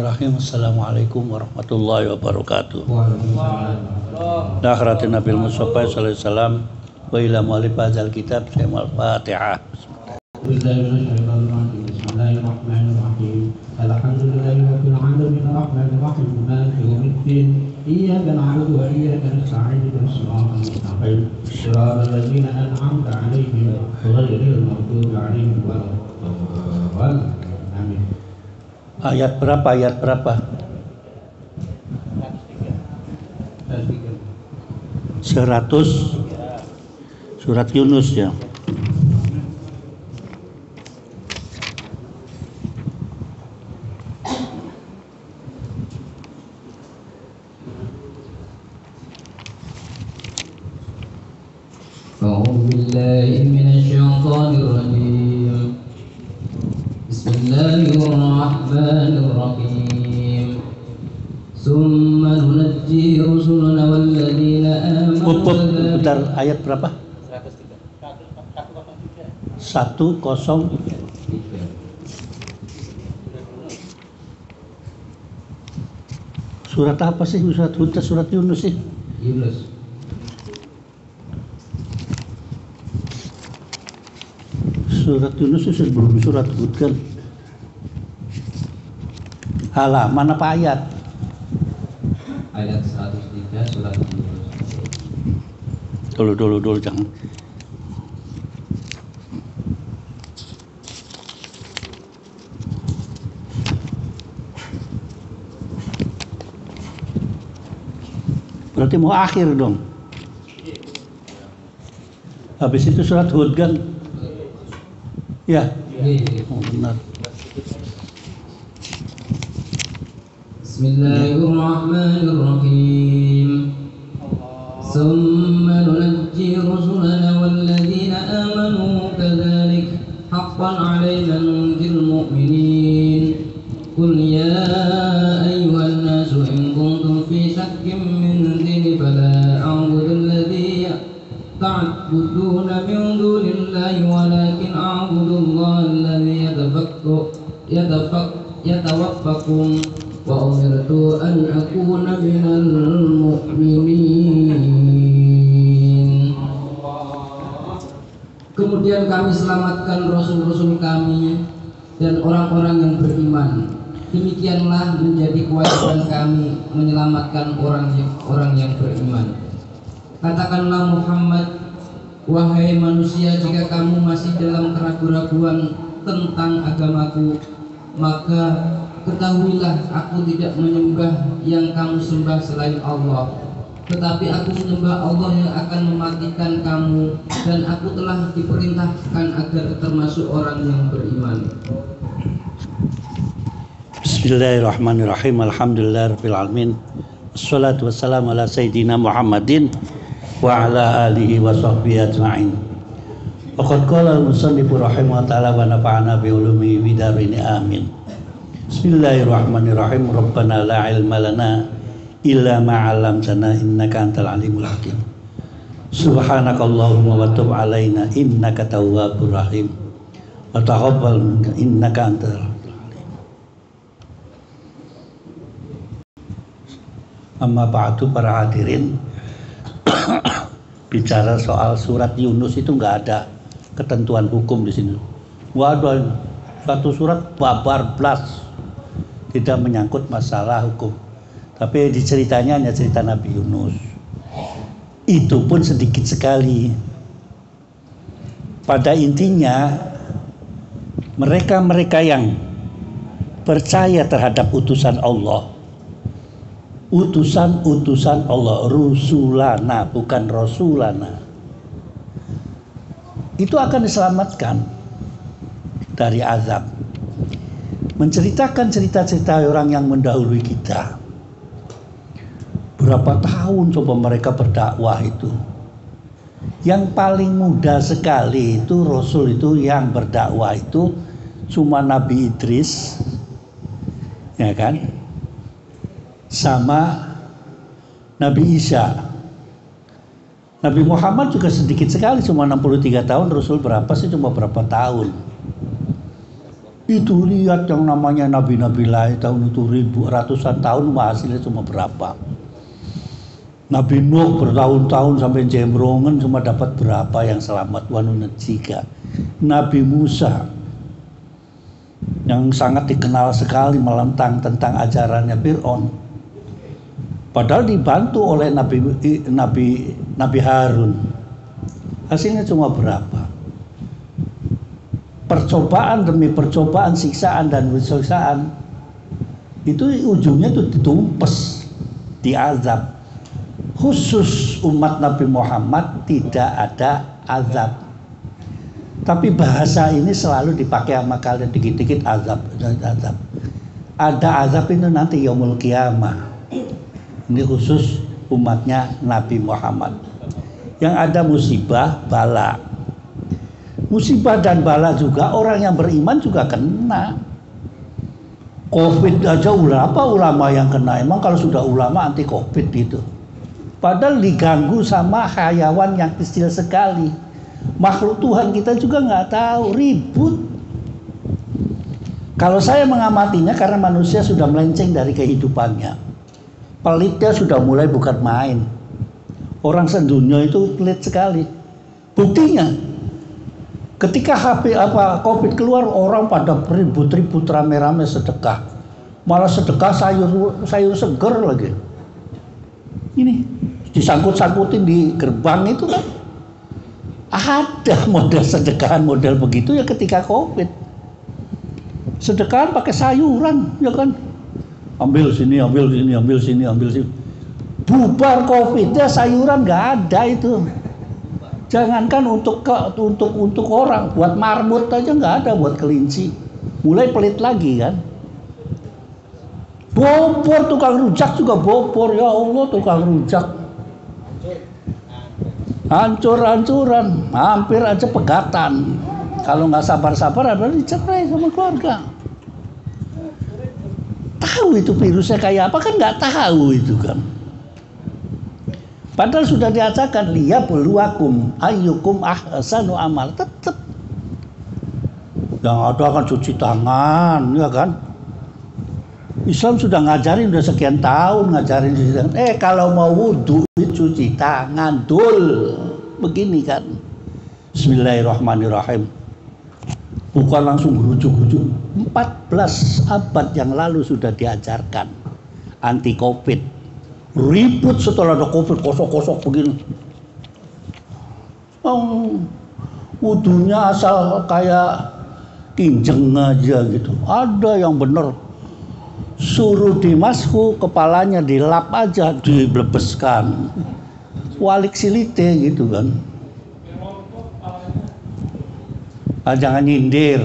Assalamualaikum warahmatullahi wabarakatuh. La akhiratin Nabil Mustafa sallallahu alaihi wasallam wa ila mu'allif hadzal kitab sayyidul Fatihah. Bismillahirrahmanirrahim. Alhamdulillahirabbil alamin arrahmanir rahim maliki yaumiddin. Iyyaka na'budu wa iyyaka nasta'in ihdinas siratal mustaqim. Shiratal ladzina an'amta 'alaihim ghairil maghdubi 'alaihim waladdallin. Amin. Ayat berapa? 100 surat Yunus ya. أعوذ بالله من الشيطان الرجيم. بسم الله الرحمن الرحيم. ثم ننجي رسلنا والذين آمنوا. Bentar, ayat berapa? 103. Surat apa sih? Surat Hud, surat Yunus sih? Yunus. Surat Yunus itu sebelum surat Hud kan? Halaman apa ayat? Ayat 103 surat Yunus. Dulu jangan. Berarti mau akhir dong. Habis itu surat Hud kan? Ya. Oh, benar. Bismillahirrahmanirrahim. Thumma nunajji rusulana walladzina amanu kadzalik haqqan 'alaina nunjil mu'minin. Qul ya ayyuhan nasu in kuntum fi shakkin min dini fala a'budu alladhi ta'buduna min dunillahi walakin a'budu allaha alladhi yatawaffakum wa umirtu an akuna minal mu'minin. Kemudian kami selamatkan rasul-rasul kami dan orang-orang yang beriman. Demikianlah menjadi kewajiban kami menyelamatkan orang yang beriman. Katakanlah Muhammad, wahai manusia, jika kamu masih dalam keraguan-raguan tentang agamaku, maka ketahuilah aku tidak menyembah yang kamu sembah selain Allah, tetapi aku menyembah Allah yang akan mematikan kamu, dan aku telah diperintahkan agar termasuk orang yang beriman. Bismillahirrahmanirrahim. Alhamdulillahirabbil alamin. Wassalatu wassalamu ala sayyidina Muhammadin wa ala alihi wa sahbihi ajma'in. Waqad qala al-musannifu rahimahullah ta'ala wa nafa'ana bi ulumihi fid dharain amin. Bismillahirrahmanirrahim. Rabbana la ilma lana illa ma 'allamtana innaka antal alimul hakim. Subhanakallahumma wa tub 'alaina innaka tawwabur rahim. Wa taqabbal minna innaka antal alim. Amma ba'du, para hadirin. Bicara soal surat Yunus itu nggak ada ketentuan hukum di sini. Waduh, satu surat babar blas, tidak menyangkut masalah hukum. Tapi diceritanya hanya cerita Nabi Yunus. Itu pun sedikit sekali. Pada intinya, mereka-mereka yang percaya terhadap utusan Allah, utusan Allah, rusulana bukan rasulana, itu akan diselamatkan dari azab. Menceritakan cerita-cerita orang yang mendahului kita, berapa tahun coba mereka berdakwah itu. Yang paling mudah sekali itu rasul itu yang berdakwah itu cuma Nabi Idris, ya kan, sama Nabi Isa. Nabi Muhammad juga sedikit sekali, cuma 63 tahun. Rasul berapa sih? Cuma berapa tahun. Itu lihat yang namanya nabi-nabi lain tahun itu ratusan tahun, hasilnya cuma berapa. Nabi Nuh bertahun-tahun sampai jembrongan cuma dapat berapa yang selamat, wanunajika. Nabi Musa yang sangat dikenal sekali melentang tentang ajarannya Fir'aun, padahal dibantu oleh Nabi Harun, hasilnya cuma berapa. Percobaan demi percobaan, siksaan dan siksaan itu ujungnya itu ditumpes, diazab. Khusus umat Nabi Muhammad tidak ada azab, tapi bahasa ini selalu dipakai sama kalian, dikit-dikit azab. Ada azab itu nanti yaumul qiyamah. Ini khusus umatnya Nabi Muhammad. Yang ada musibah, bala. Musibah dan bala juga orang yang beriman juga kena. Covid aja berapa ulama yang kena. Emang kalau sudah ulama anti Covid gitu. Padahal diganggu sama hayawan yang kecil sekali. Makhluk Tuhan kita juga nggak tahu, ribut. Kalau saya mengamatinya karena manusia sudah melenceng dari kehidupannya. Pelitnya sudah mulai bukan main. Orang sedunia itu pelit sekali. Buktinya ketika Covid keluar, orang pada ribut-ribut rame-rame sedekah. Malah sedekah sayur seger lagi. Ini disangkut-sangkutin di gerbang itu kan. Ada model sedekahan model begitu ya ketika Covid. Sedekahan pakai sayuran, ya kan. Ambil sini, ambil sini, ambil sini, ambil sini. Bubar Covid-nya sayuran nggak ada itu. Jangankan untuk orang, buat marmut aja nggak ada, buat kelinci. Mulai pelit lagi kan. Bobor tukang rujak juga bobor, ya Allah, tukang rujak. Hancur-hancuran, hampir aja pegatan. Kalau nggak sabar-sabar ada dicerai sama keluarga. Tahu itu virusnya kayak apa kan nggak tahu itu kan. Padahal sudah diajarkan liyabluwakum ayyukum ahsanu amal, tetap. Yang ada kan cuci tangan, ya kan. Islam sudah ngajarin udah sekian tahun ngajarin cuci tangan. Kalau mau wudhu cuci tangan dul, begini kan. Bismillahirrahmanirrahim. Bukan langsung gerujuk-gerujuk. 14 abad yang lalu sudah diajarkan anti Covid. Ribut setelah ada Covid, kosok-kosok begini. Wudunya asal kayak kinjeng aja gitu. Ada yang bener. Suruh dimasku, kepalanya dilap aja, diblebeskan. Walik silite gitu kan. Jangan nyindir.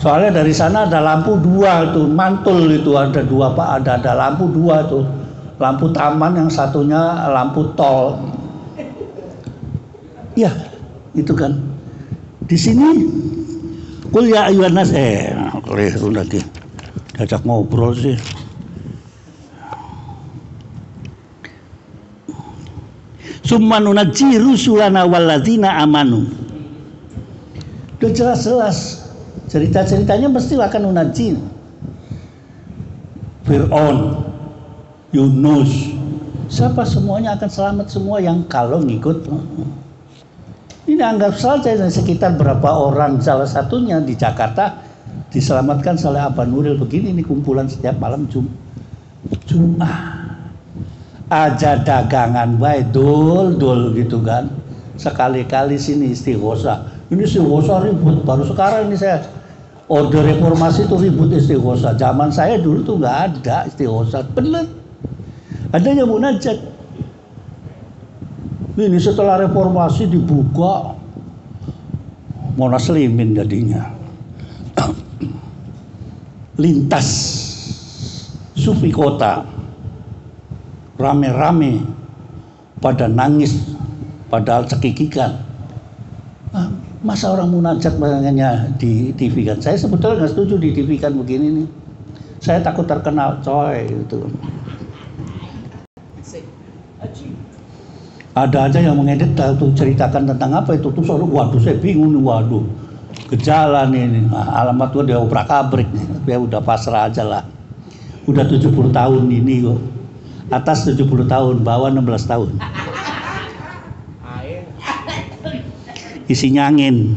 Soalnya dari sana ada lampu 2 tuh, mantul itu ada 2 Pak, ada lampu 2 tuh. Lampu taman, yang satunya lampu tol. Ya, itu kan. Di sini qul ya ayyuhan nas lagi. Diajak ngobrol sih. Summa nunajji rusulana walladzina amanu. Udah jelas-jelas. Cerita-ceritanya mesti akan unajin. Fir'aun, Yunus, siapa semuanya akan selamat semua yang kalau ngikut. Ini anggap saja sekitar berapa orang, salah satunya di Jakarta diselamatkan oleh Abah Nuril begini, ini kumpulan setiap malam Jumat. Aja dagangan baik dul gitu kan. Sekali-kali sini istighosah. Ini istighosah ribut, baru sekarang ini saya order reformasi itu ribut istighosah. Zaman saya dulu tuh nggak ada istighosah, bener. Adanya munajat. Ini setelah reformasi dibuka Monas Limin jadinya. Lintas Sufi kota rame-rame pada nangis, padahal cekikikan. Masa orang munajat makanya di TV kan? Saya sebetulnya nggak setuju di TV kan begini nih. Saya takut terkenal coy gitu. Ada aja yang mengedit tuh ceritakan tentang apa itu tuh, waduh saya bingung nih, waduh Gejala ini, alamat gua diobrak-abrik nih, tapi ya udah pasrah aja lah. Udah 70 tahun ini kok. Atas 70 tahun, bawah 16 tahun. Isinya angin.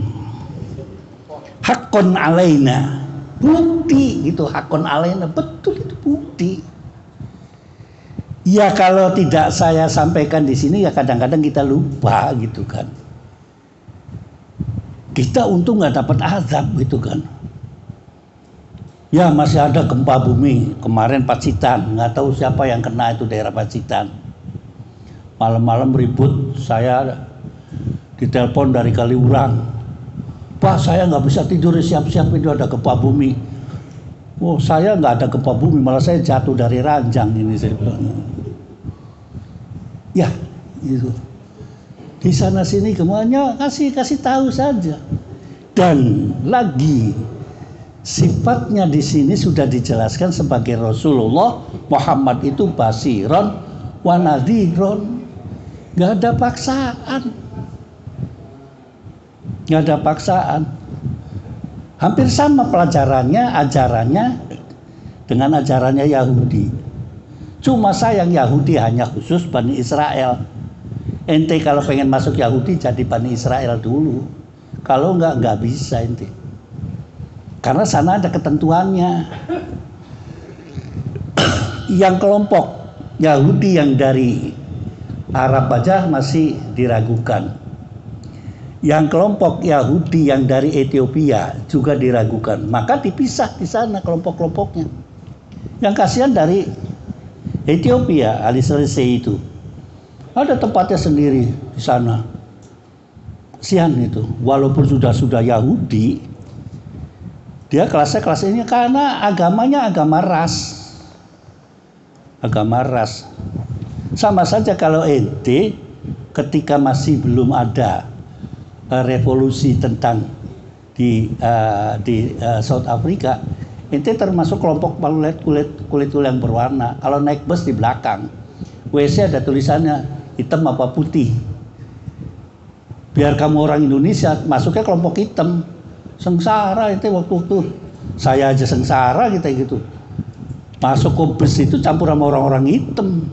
Hakon alaina. Bukti gitu, hakon alaina, betul itu bukti. Ya kalau tidak saya sampaikan di sini ya kadang-kadang kita lupa gitu kan. Kita untung nggak dapat azab gitu kan. Ya masih ada gempa bumi kemarin Pacitan, nggak tahu siapa yang kena itu daerah Pacitan. Malam-malam ribut, saya ditelepon dari Kaliurang. Pak saya nggak bisa tidur, siap-siap itu ada gempa bumi. Oh saya nggak ada gempa bumi, malah saya jatuh dari ranjang ini saya bilang. Ya itu. Di sana sini semuanya kasih tahu saja. Dan lagi sifatnya di sini sudah dijelaskan sebagai Rasulullah Muhammad itu basiron wa nadhiron. Enggak ada paksaan. Enggak ada paksaan. Hampir sama pelajarannya, ajarannya dengan ajarannya Yahudi. Cuma sayang Yahudi hanya khusus Bani Israel. Ente kalau pengen masuk Yahudi jadi Bani Israel dulu. Kalau enggak bisa ente. Karena sana ada ketentuannya. Yang kelompok Yahudi yang dari Arab aja masih diragukan. Yang kelompok Yahudi yang dari Ethiopia juga diragukan. Maka dipisah di sana kelompok-kelompoknya. Yang kasihan dari Ethiopia, Alisrese itu. Ada tempatnya sendiri di sana. Kasihan itu. Walaupun sudah Yahudi, dia kelasnya karena agamanya agama ras. Agama ras. Sama saja kalau ente ketika masih belum ada revolusi tentang di South Africa, ente termasuk kelompok kulit yang berwarna. Kalau naik bus di belakang, WC ada tulisannya hitam apa putih. Biar kamu orang Indonesia masuknya kelompok hitam. Sengsara itu waktu saya aja sengsara kita gitu. Masuk ke bus itu campur sama orang-orang hitam.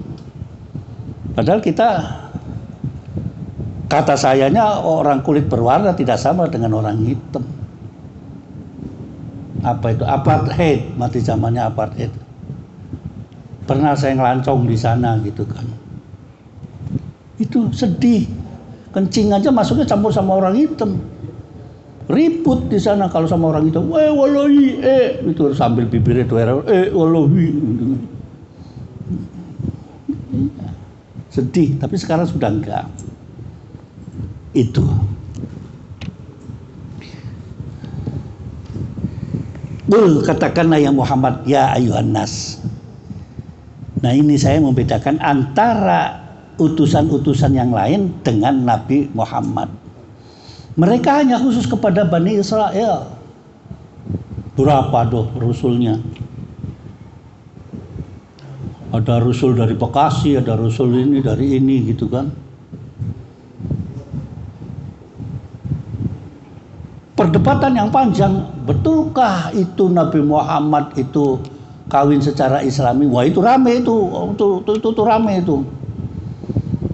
Padahal kita kata sayanya orang kulit berwarna tidak sama dengan orang hitam. Apa itu? Apartheid, mati zamannya apartheid. Pernah saya ngelancong di sana gitu kan. Itu sedih. Kencing aja masuknya campur sama orang hitam. Ribut di sana kalau sama orang hitam. Wallahi, itu sambil bibirnya wallahi. Sedih, tapi sekarang sudah enggak. Itu. Katakanlah ya Muhammad, ya ayuhan nas. Nah ini saya membedakan antara utusan-utusan yang lain dengan Nabi Muhammad. Mereka hanya khusus kepada Bani Israel. Berapa rasulnya? Ada rasul dari Bekasi, ada rasul ini dari ini gitu kan. Perdebatan yang panjang, betulkah itu Nabi Muhammad itu kawin secara Islami? Wah itu rame itu rame itu.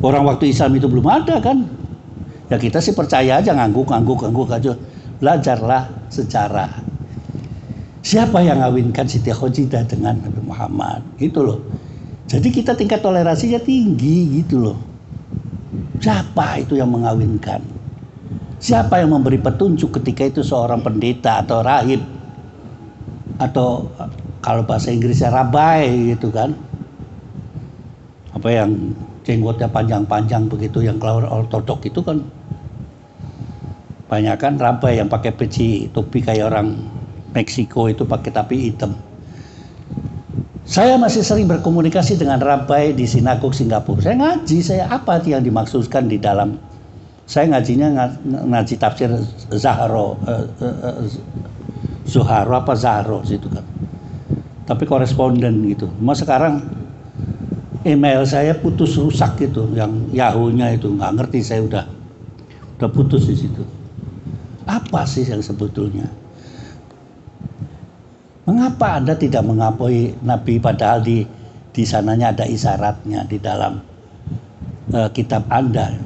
Orang waktu Islam itu belum ada kan? Ya kita sih percaya aja, ngangguk aja. Belajarlah sejarah. Siapa yang ngawinkan Siti Khojidah dengan Nabi Muhammad? Gitu loh. Jadi kita tingkat toleransinya tinggi gitu loh. Siapa itu yang mengawinkan? Siapa yang memberi petunjuk ketika itu seorang pendeta atau rahib? Atau kalau bahasa Inggrisnya rabai gitu kan? Apa yang jenggotnya panjang-panjang begitu, yang kalau ortodok itu kan banyak kan rabai yang pakai peci topi kayak orang Meksiko itu pakai tapi hitam. Saya masih sering berkomunikasi dengan rabai di sinagog Singapura. Saya ngaji, apa yang dimaksudkan di dalam. Saya ngajinya ngaji tafsir Zahro apa Zahro situ kan. Tapi koresponden gitu. Mas sekarang email saya putus rusak gitu, yang Yahoo-nya itu nggak ngerti, saya udah putus di situ. Apa sih yang sebetulnya? Mengapa Anda tidak mengakui Nabi padahal di sananya ada isyaratnya di dalam kitab Anda?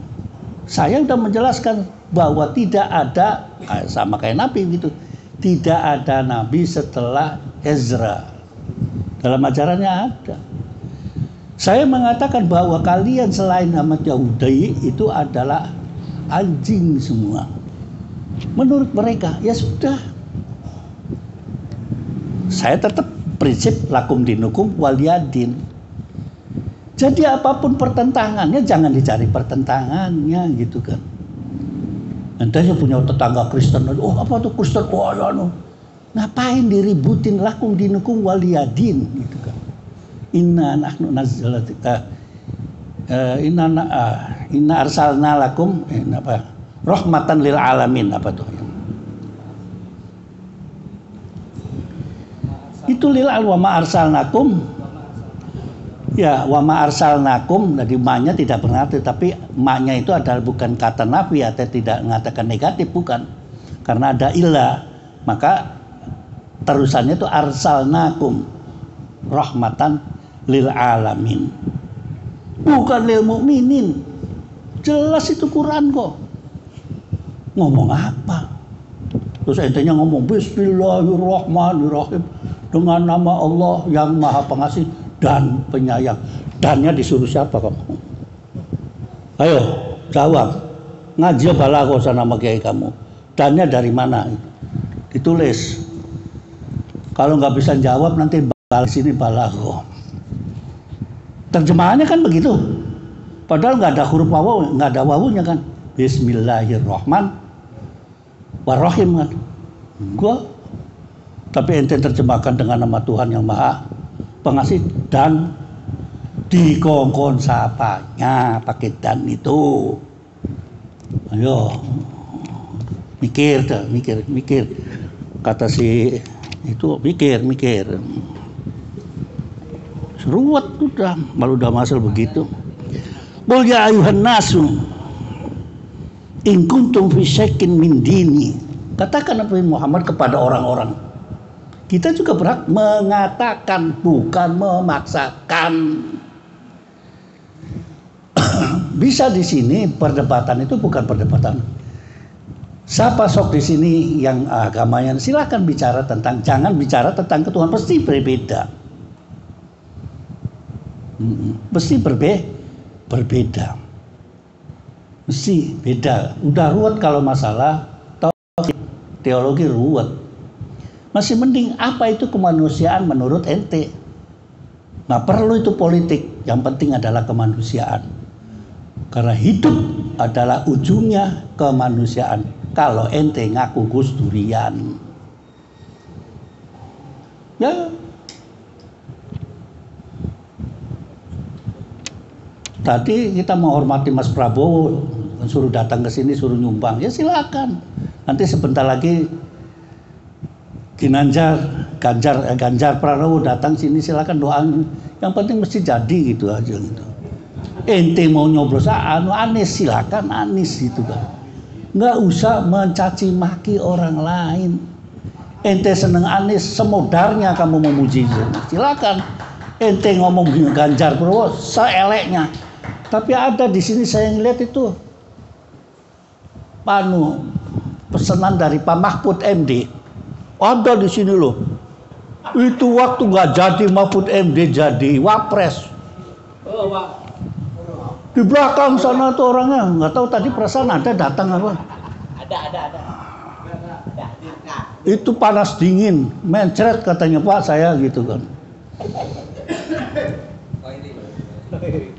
Saya sudah menjelaskan bahwa tidak ada, sama kayak Nabi gitu, tidak ada Nabi setelah Ezra. Dalam ajarannya ada. Saya mengatakan bahwa kalian selain Ahmad Yahudi itu adalah anjing semua. Menurut mereka, ya sudah. Saya tetap prinsip lakum dinukum waliyadin. Jadi apapun pertentangannya jangan dicari pertentangannya gitu kan. Nanti saya punya tetangga Kristen, oh apa tuh Kristen? Oh ya no. Ngapain diributin lakum dinukum waliyadin gitu kan. Inna nahnu nazzalna inna arsalna lakum rahmatan lil alamin apa tuh? Itu lil wa ma arsalnakum. Ya, wa ma arsalnakum, jadi ma-nya tidak berarti, tapi ma-nya itu adalah bukan kata nafi atau tidak mengatakan negatif, bukan. Karena ada illa, maka terusannya itu arsalnakum rahmatan lil alamin. Bukan lil mukminin. Jelas itu Quran kok. Ngomong apa? Terus intinya ngomong bismillahirrahmanirrahim, dengan nama Allah yang Maha Pengasih dan Penyayang. Dannya disuruh siapa kamu? Ayo jawab. Ngaji balaghah sana sama kiai kamu. Dannya dari mana? Ditulis. Kalau nggak bisa jawab nanti balik sini balaghah. Terjemahannya kan begitu. Padahal nggak ada huruf wawu, nggak ada wawunya kan. Bismillahirrahmanirrahim kan. Gua. Tapi ente terjemahkan dengan nama Tuhan yang Maha Pengasih dan dikongkon sapanya pakai dan itu. Ayo mikir. Kata si itu mikir. Seruat udah, malu udah masal begitu. Qul ya ayuhan nasu in kuntum fi syakkin min dini. Katakan Nabi Muhammad kepada orang-orang. Kita juga berhak mengatakan, bukan memaksakan. Bisa di sini perdebatan itu bukan perdebatan. Siapa sok di sini yang agamanya, silakan bicara tentang, jangan bicara tentang ketuhanan, pasti berbeda. Pasti berbeda. Mesti beda. Udah ruwet kalau masalah teologi ruwet. Masih mending apa itu kemanusiaan menurut ente. Nggak perlu itu politik. Yang penting adalah kemanusiaan. Karena hidup adalah ujungnya kemanusiaan. Kalau ente ngaku Gus Durian. Ya. Tadi kita menghormati Mas Prabowo, suruh datang ke sini, suruh nyumbang. Ya silakan. Nanti sebentar lagi Ganjar Pranowo datang sini, silakan doain. Yang penting mesti jadi gitu aja gitu. Ente mau nyoblos Anies, silakan Anies gitu kan. Nggak usah mencaci maki orang lain. Ente seneng Anies, semodarnya kamu memuji, silakan. Ente ngomong Ganjar Pranowo seeleknya. Tapi ada di sini saya ngeliat itu pesanan dari Pak Mahfud MD. Ada di sini loh. Itu waktu nggak jadi Mahfud MD jadi wapres. Di belakang sana tuh orangnya, nggak tahu tadi perasaan ada datang apa? Ada. Itu panas dingin, mencret katanya Pak saya gitu kan.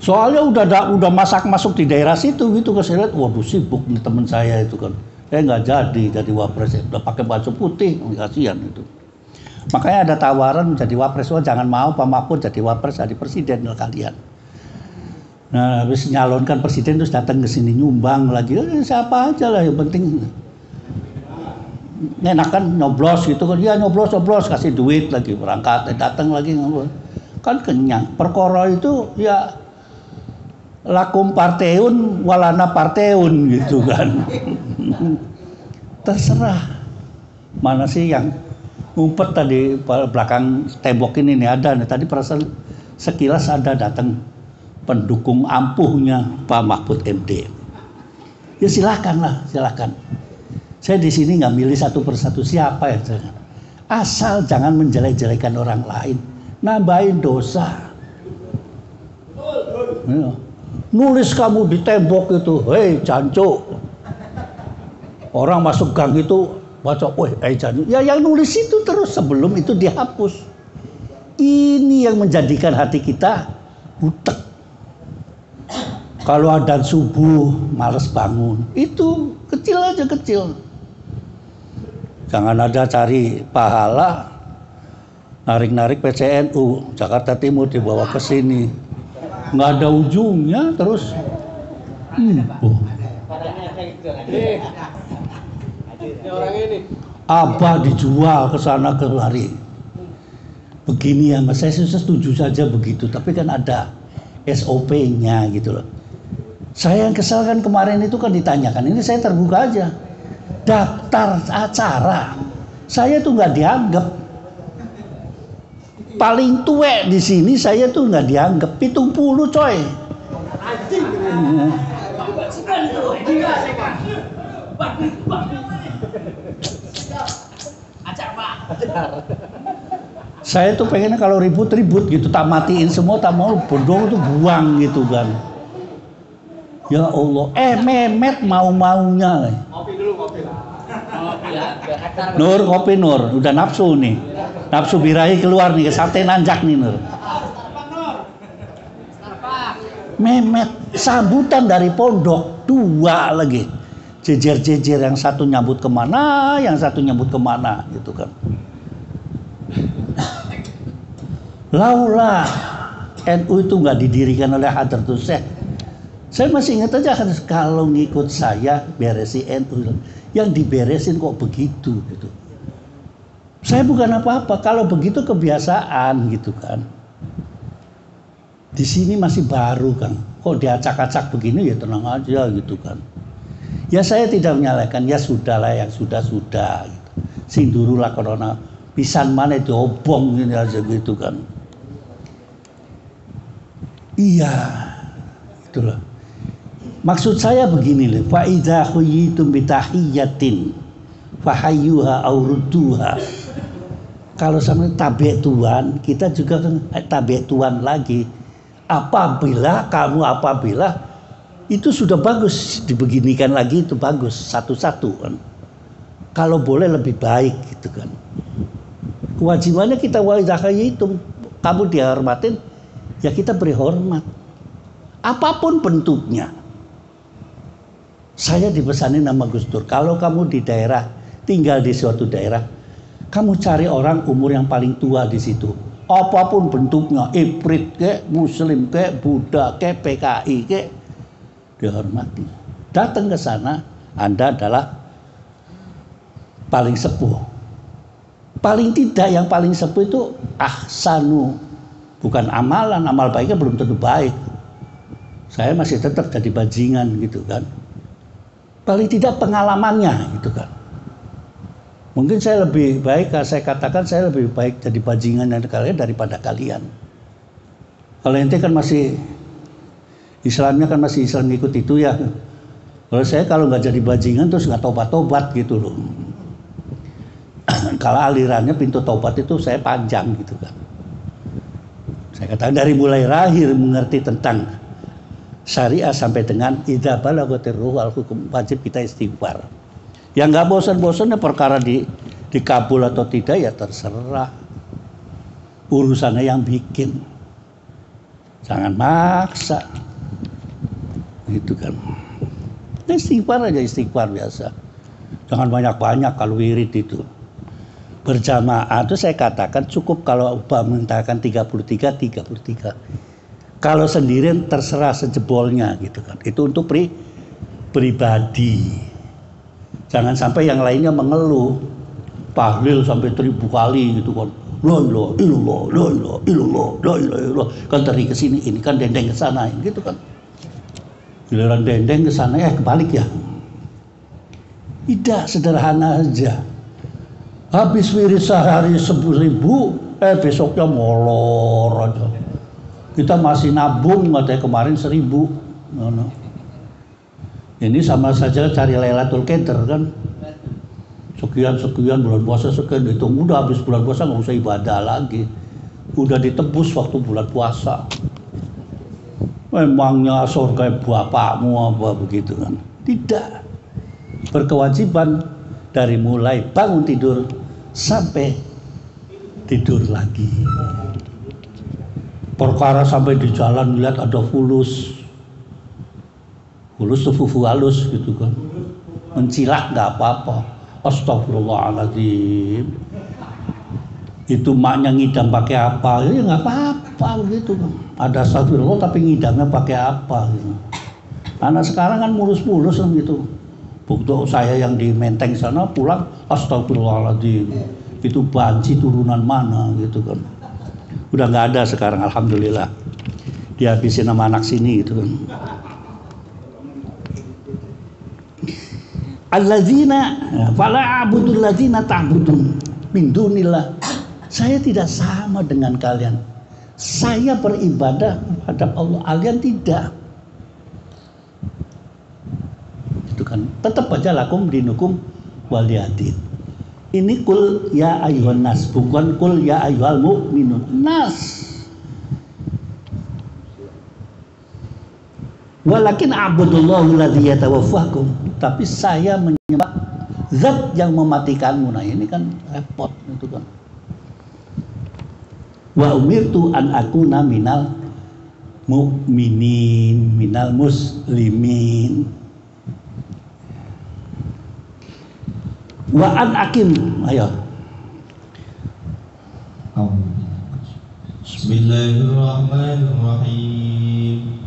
Soalnya udah masuk di daerah situ gitu kan, saya lihat waduh sibuk nih teman saya itu kan. Nggak jadi wapres, udah pakai baju putih, kasihan itu. Makanya ada tawaran menjadi wapres, jangan mau Pak Mahfud jadi wapres, jadi presiden kalian. Nah, habis nyalonkan presiden terus datang ke sini nyumbang lagi, siapa aja lah yang penting. Enakan nyoblos gitu kan, ya nyoblos kasih duit lagi berangkat, datang lagi kan kenyang. Perkara itu ya lakum parteun walana parteun gitu kan. Terserah. Mana sih yang ngumpet tadi belakang tembok ini nih ada nih. Tadi perasaan sekilas ada datang pendukung ampuhnya Pak Mahfud MD. Ya silakan lah, silakan. Saya di sini nggak milih satu persatu siapa ya. Asal jangan menjelek-jelekan orang lain, nambahin dosa. Ya. Nulis kamu di tembok itu, hei jancuk. Orang masuk gang itu baca, hei jancuk. Ya yang nulis itu terus sebelum itu dihapus. Ini yang menjadikan hati kita butek. Kalau adzan subuh malas bangun, itu kecil aja kecil. Jangan ada cari pahala, narik-narik PCNU Jakarta Timur dibawa ke sini, nggak ada ujungnya terus. Apa dijual ke sana kemari? Begini ya, Mas, saya setuju saja begitu, tapi kan ada SOP-nya gitu loh. Saya yang kesal kan kemarin itu kan ditanyakan, ini saya terbuka aja. Daftar acara saya tuh nggak dianggap, paling tua di sini saya tuh nggak dianggap, 70 coy. Saya tuh pengennya kalau ribut-ribut gitu, tak matiin semua, tak mau bodoh tuh buang gitu kan. Ya Allah, Mehmet mau-maunya. Kopi dulu, kopi lah. Nur, kopi Nur, udah nafsu nih. Nafsu birahi keluar nih, ke sate nanjak nih Nur. Mehmet, sambutan dari pondok, 2 lagi. Jejer-jejer, yang satu nyambut kemana, yang satu nyambut kemana gitu kan. Laulah NU itu nggak didirikan oleh Hadratus Syekh. Saya masih ingat aja kalau ngikut saya beresin NU, yang diberesin kok begitu gitu. Saya bukan apa-apa, kalau begitu kebiasaan gitu kan. Di sini masih baru kan, kok diacak-acak begini ya tenang aja gitu kan. Ya saya tidak menyalahkan, ya sudahlah yang sudah-sudah gitu. Sing durulah corona pisan mana diobong ini aja gitu kan. Iya, itulah. Maksud saya begini loh, fa idza khuyitum bi tahiyyatin fahayyuha aw rudduha. Kalau sama tabe tuan, kita juga kan tabe tuan lagi. Apabila itu sudah bagus dibeginikan lagi, itu bagus satu-satu kan. Kalau boleh lebih baik gitu kan. Kewajibannya kita wa idza khuyitum, kamu dihormatin, ya kita beri hormat. Apapun bentuknya. Saya dipesanin nama Gus Dur, kalau kamu di daerah, tinggal di suatu daerah, kamu cari orang umur yang paling tua di situ. Apapun bentuknya, Ifrit ke, Muslim ke, Buddha ke, PKI ke, dihormati. Datang ke sana, Anda adalah paling sepuh. Paling tidak yang paling sepuh itu ahsanu, bukan amalan, amal baiknya belum tentu baik. Saya masih tetap jadi bajingan gitu kan. Paling tidak pengalamannya gitu kan. Mungkin saya lebih baik, saya katakan saya lebih baik jadi bajingan dari kalian daripada kalian. Kalau ente kan masih Islamnya kan masih Islam ikut itu ya. Kalau saya kalau nggak jadi bajingan terus nggak tobat-tobat gitu loh. Kalau alirannya pintu tobat itu saya panjang gitu kan. Saya katakan dari mulai lahir mengerti tentang syariah sampai dengan idza balaghatir ruhul hukum, wajib kita istighfar. Yang nggak bosan-bosannya perkara dikabul atau tidak ya terserah, urusannya yang bikin, jangan maksa gitu kan. Istighfar aja, istighfar biasa, jangan banyak-banyak. Kalau wirid itu berjamaah itu saya katakan cukup kalau mintakan 33. Kalau sendirian terserah sejebolnya gitu kan. Itu untuk pribadi. Jangan sampai yang lainnya mengeluh. Tahlil sampai 1000 kali gitu kan. La ilaha illallah, la ilaha illallah, la ilaha illallah. Kan dari ke sini ini kan dendeng ke sana gitu kan. Giliran dendeng ke sana kebalik ya. Tidak, sederhana aja. Habis wirid sehari 10.000, besoknya molor aja. Kita masih nabung, katanya kemarin 1.000. No. Ini sama saja cari Lailatul Qadar kan. Sekian bulan puasa sekian, dihitung udah habis bulan puasa nggak usah ibadah lagi. Udah ditebus waktu bulan puasa. Memangnya surga bapakmu apa begitu kan? Tidak. Berkewajiban dari mulai bangun tidur sampai tidur lagi. Perkara sampai di jalan lihat ada fulus tuh fufu halus gitu kan, mencilak nggak apa-apa. Astagfirullahaladzim. Itu maknya ngidam pakai apa? Ya nggak apa-apa begitu kan. Ada astagfirullah tapi ngidamnya pakai apa? Gitu. Anak sekarang kan mulus-mulus kan gitu. Bukti saya yang di Menteng sana pulang, astagfirullahaladzim. Itu banci turunan mana gitu kan. Udah nggak ada sekarang, alhamdulillah. Dihabisin sama anak sini gitu kan. Alladzina fala a'budul ladzina ta'budun min dunillah. Saya tidak sama dengan kalian. Saya beribadah kepada Allah, kalian tidak. Itu kan tetap aja lakum dinukum waliyadin. Ini kul ya ayyuhan nas, bukan kul ya ayyuhal mu'minun. Nas. Walakin a'budullahu alladzi yatawaffakum. Tapi saya menyembah zat yang mematikanmu. Nah ini kan repot itu kan. Wa umirtu an akuna minal mu'minin, minal muslimin. Wa an akim, ayo. Bismillahirrahmanirrahim.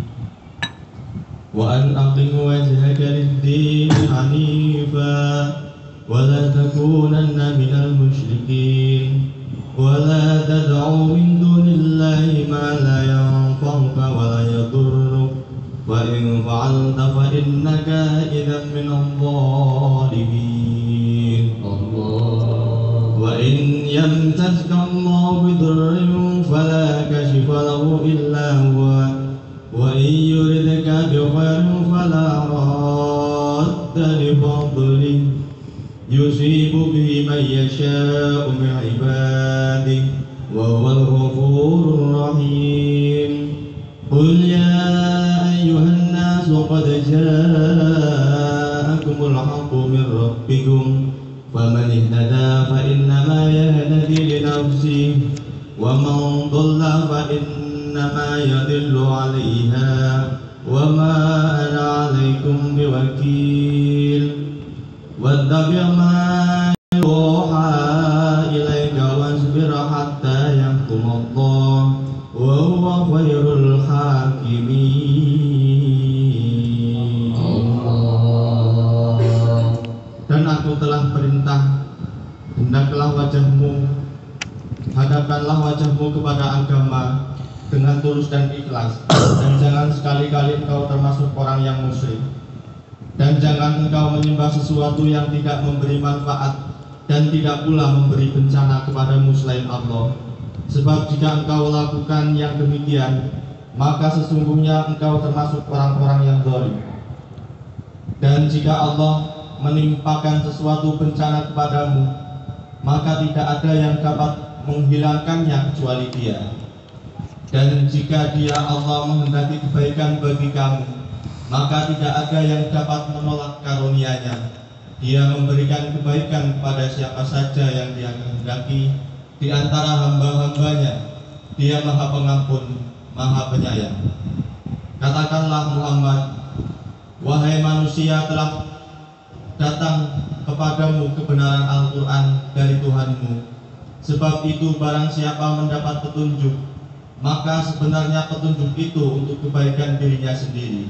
Wa an aqim wajhaka lid-din hanifa wa la takunanna minal musyrikin wa la tad'u min dunillahi ma la yanfa'uka wa la yadurruk wa in fa'alta fa innaka idhan minadh dhalimin. Wa in yamtaska Allahu bidurrin fala kashifa lahu illa huwa wa in yuridka bi khairin fala radda li fadlihi yusibu bihi man yasha'u min ibadihi wa huwal ghafurur rahim. Qul ya ayyuhan nasu qad ja'akumul haqqu min rabbikum faman ihtada fa innama yahtadi li nafsihi wa man dhalla fa innama yadillu 'alayha wa ma ana 'alaykum biwakil. Wattabi' ma yuha ilayka wasbir hatta yahkum Allah wa huwa khairul hakimin. Dan aku telah perintah, hendaklah wajahmu, hadapkanlah wajahmu kepada agama dengan tulus dan ikhlas, dan jangan sekali-kali engkau termasuk orang yang musyrik, dan jangan engkau menyembah sesuatu yang tidak memberi manfaat dan tidak pula memberi bencana kepadamu selain Allah. Sebab jika engkau lakukan yang demikian, maka sesungguhnya engkau termasuk orang-orang yang zalim. Dan jika Allah menimpakan sesuatu bencana kepadamu, maka tidak ada yang dapat menghilangkannya kecuali Dia. Dan jika Dia Allah menghendaki kebaikan bagi kamu, maka tidak ada yang dapat menolak karunia-Nya. Dia memberikan kebaikan kepada siapa saja yang Dia kehendaki di antara hamba-hambanya. Dia Maha Pengampun, Maha Penyayang. Katakanlah Muhammad, wahai manusia, telah datang kepadamu kebenaran Al-Quran dari Tuhanmu. Sebab itu barang siapa mendapat petunjuk, maka sebenarnya petunjuk itu untuk kebaikan dirinya sendiri.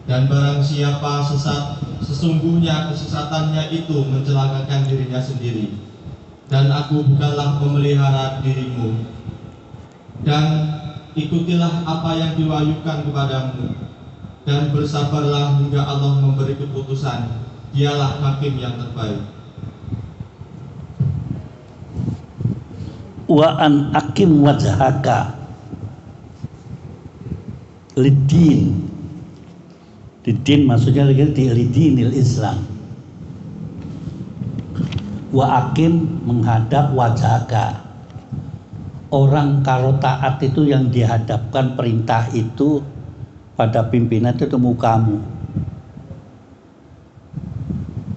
Dan barang siapa sesat, sesungguhnya kesesatannya itu mencelakakan dirinya sendiri. Dan aku bukanlah pemelihara dirimu. Dan ikutilah apa yang diwahyukan kepadamu, dan bersabarlah hingga Allah memberi keputusan. Dialah hakim yang terbaik. Wa an akim wajhaka lidin. Lidin maksudnya di lidinil Islam. Wa akim menghadap wajhaka. Orang kalau taat itu yang dihadapkan perintah itu pada pimpinan itu mukamu.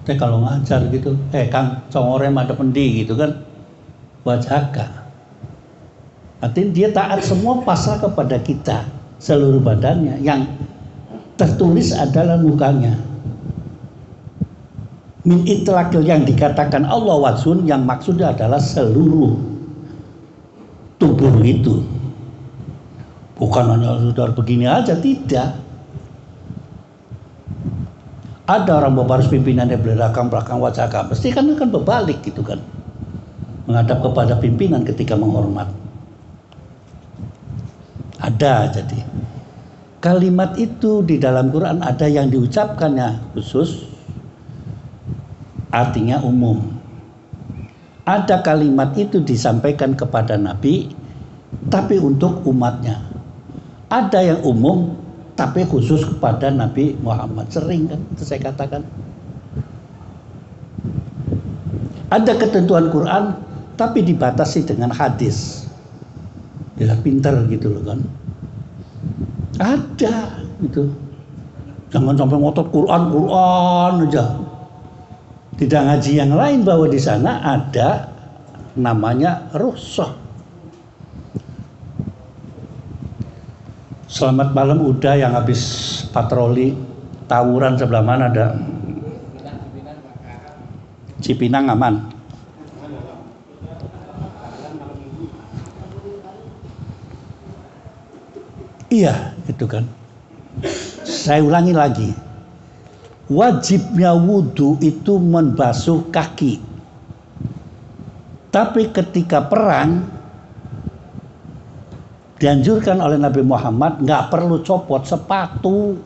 Kalau ngajar gitu, Kang congore madhep endi gitu kan, wajhaka. Artinya dia taat semua pasrah kepada kita, seluruh badannya. Yang tertulis adalah mukanya. Min itlaqil yang dikatakan Allah wajhun, yang maksudnya adalah seluruh tubuh itu. Bukan hanya saudara begini aja, tidak. Ada orang baris pimpinan yang belakang wajah, pasti kan akan berbalik gitu kan, menghadap kepada pimpinan ketika menghormat. Ada. Jadi kalimat itu di dalam Quran ada yang diucapkannya khusus, artinya umum. Ada kalimat itu disampaikan kepada Nabi, tapi untuk umatnya. Ada yang umum, tapi khusus kepada Nabi Muhammad. Sering kan itu saya katakan. Ada ketentuan Quran tapi dibatasi dengan hadis. Dia pintar gitu loh kan. Ada gitu. Jangan sampai ngotot Quran aja. Tidak ngaji yang lain, bahwa di sana ada namanya rukhsah. Selamat malam Uda yang habis patroli tawuran sebelah mana ada? Cipinang aman. Iya, itu kan. Saya ulangi lagi. Wajibnya wudhu itu membasuh kaki. Tapi ketika perang dianjurkan oleh Nabi Muhammad nggak perlu copot sepatu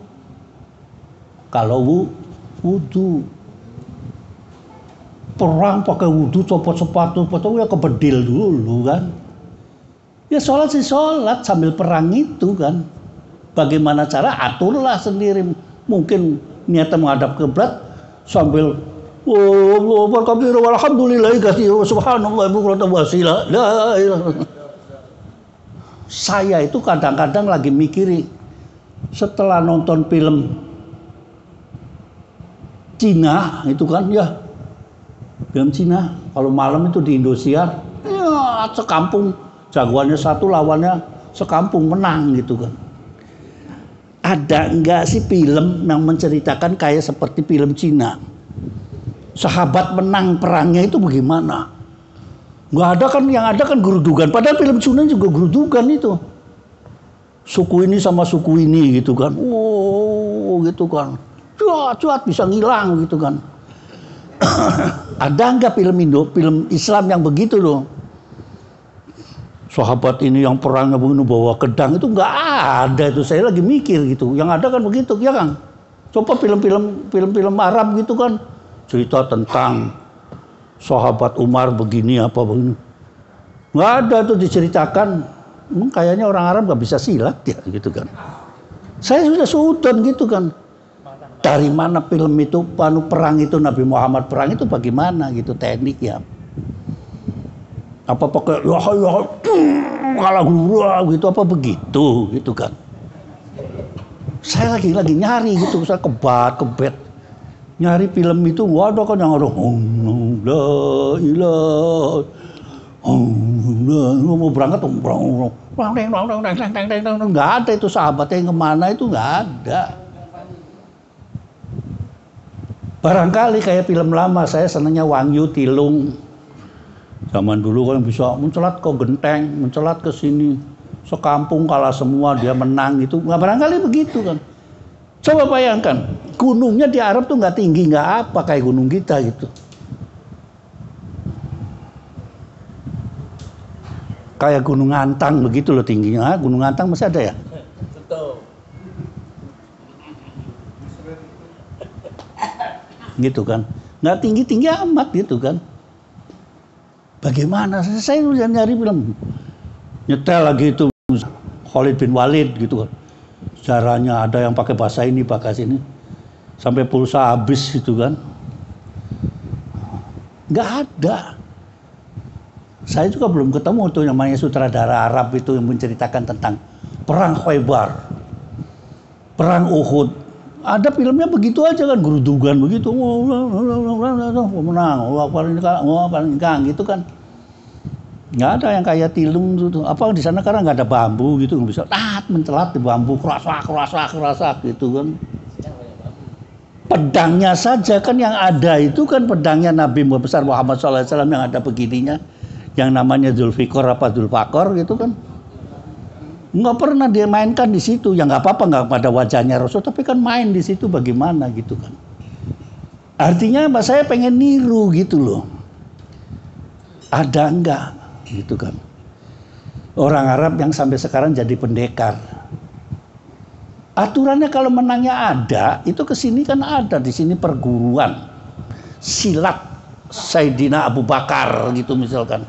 kalau wudhu. Perang pakai wudhu copot sepatu ya kebedil dulu kan. Ya sholat sih sholat sambil perang itu kan. Bagaimana cara, aturlah sendiri. Mungkin niatnya menghadap kiblat sambil Allahu akbar walhamdulillah subhanallah wasila la ilaha. Saya itu kadang-kadang lagi mikiri setelah nonton film Cina itu kan ya, film Cina kalau malam itu di Indosiar ya sekampung jagoannya satu lawannya sekampung menang gitu kan. Ada enggak sih film yang menceritakan kayak seperti film Cina? Sahabat menang perangnya itu bagaimana? Nggak ada kan, yang ada kan gerudugan. Padahal film Cina juga gerudugan itu. Suku ini sama suku ini gitu kan. Oh gitu kan. Cuat bisa ngilang gitu kan. Ada nggak film Islam yang begitu loh? Sahabat ini yang perangnya begini bawa pedang, itu nggak ada itu. Saya lagi mikir gitu. Yang ada kan begitu ya kan. Coba film Arab gitu kan. Cerita tentang sahabat Umar begini apa begini, nggak ada tuh diceritakan. Kayaknya orang Arab nggak bisa silat ya gitu kan. Saya sudah sudon gitu kan. Dari mana film itu, perang itu, Nabi Muhammad perang itu bagaimana gitu tekniknya? Apa pakai kalah gitu apa begitu gitu kan? Saya lagi nyari gitu, saya kebet. Nyari film itu nggak ada kan, yang ada la ilaha mau berangkat nggak ada itu. Sahabatnya yang kemana itu nggak ada. Barangkali kayak film lama, saya senangnya Wangyu Tilung. Zaman dulu kan bisa mencelat ke genteng, mencelat ke sini, sekampung kalah semua, dia menang itu. Nggak, barangkali begitu kan. Coba bayangkan, gunungnya di Arab tuh nggak tinggi, nggak apa kayak gunung kita gitu. Kayak Gunung Antang begitu loh tingginya. Gunung Antang masih ada ya? Betul. gitu kan, nggak tinggi amat gitu kan. Bagaimana? Saya nyari film nyetel lagi itu Khalid bin Walid gitu kan, caranya ada yang pakai bahasa ini pakai sini, sampai pulsa habis gitu kan, nggak ada. Saya juga belum ketemu tuh namanya sutradara Arab itu yang menceritakan tentang perang Khaybar, perang Uhud. Ada filmnya begitu aja kan, gerudugan begitu, menang, paling gitu kan. Nggak ada yang kayak tilung gitu. Apa di sana karena nggak ada bambu gitu, nggak bisa mencelat di bambu, kerasak gitu kan. Pedangnya saja kan yang ada itu kan pedangnya Nabi besar Muhammad SAW yang ada begininya, yang namanya Zulfikar apa Zulfakar gitu kan. Nggak pernah dia mainkan di situ. Ya nggak apa-apa nggak pada wajahnya Rasul, tapi kan main di situ bagaimana gitu kan. Artinya saya pengen niru gitu loh. Ada enggak gitu kan. Orang Arab yang sampai sekarang jadi pendekar. Aturannya kalau menangnya ada, itu ke sini kan ada di sini perguruan silat Sayyidina Abu Bakar gitu misalkan.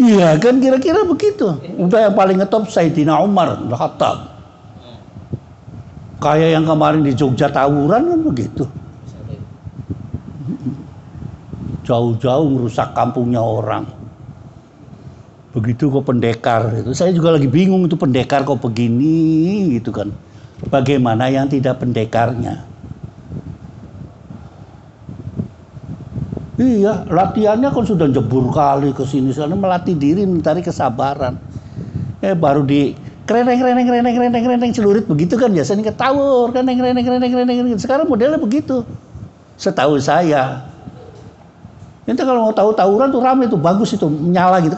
Iya kan kira-kira begitu. Udah yang paling ngetop Sayyidina Umar bin Khattab. Kayak yang kemarin di Jogja tawuran kan begitu. Jauh-jauh merusak kampungnya orang. Begitu kok pendekar itu. Saya juga lagi bingung itu pendekar kok begini gitu kan. Bagaimana yang tidak pendekarnya? Iya, latihannya kan sudah jebur kali ke sini sana, melatih diri mencari kesabaran. Baru di kreneng celurit begitu kan biasanya ketawur, kreneng. Sekarang modelnya begitu. Setahu saya. Nanti kalau mau tahu tawuran tuh rame tuh, bagus itu, menyala gitu.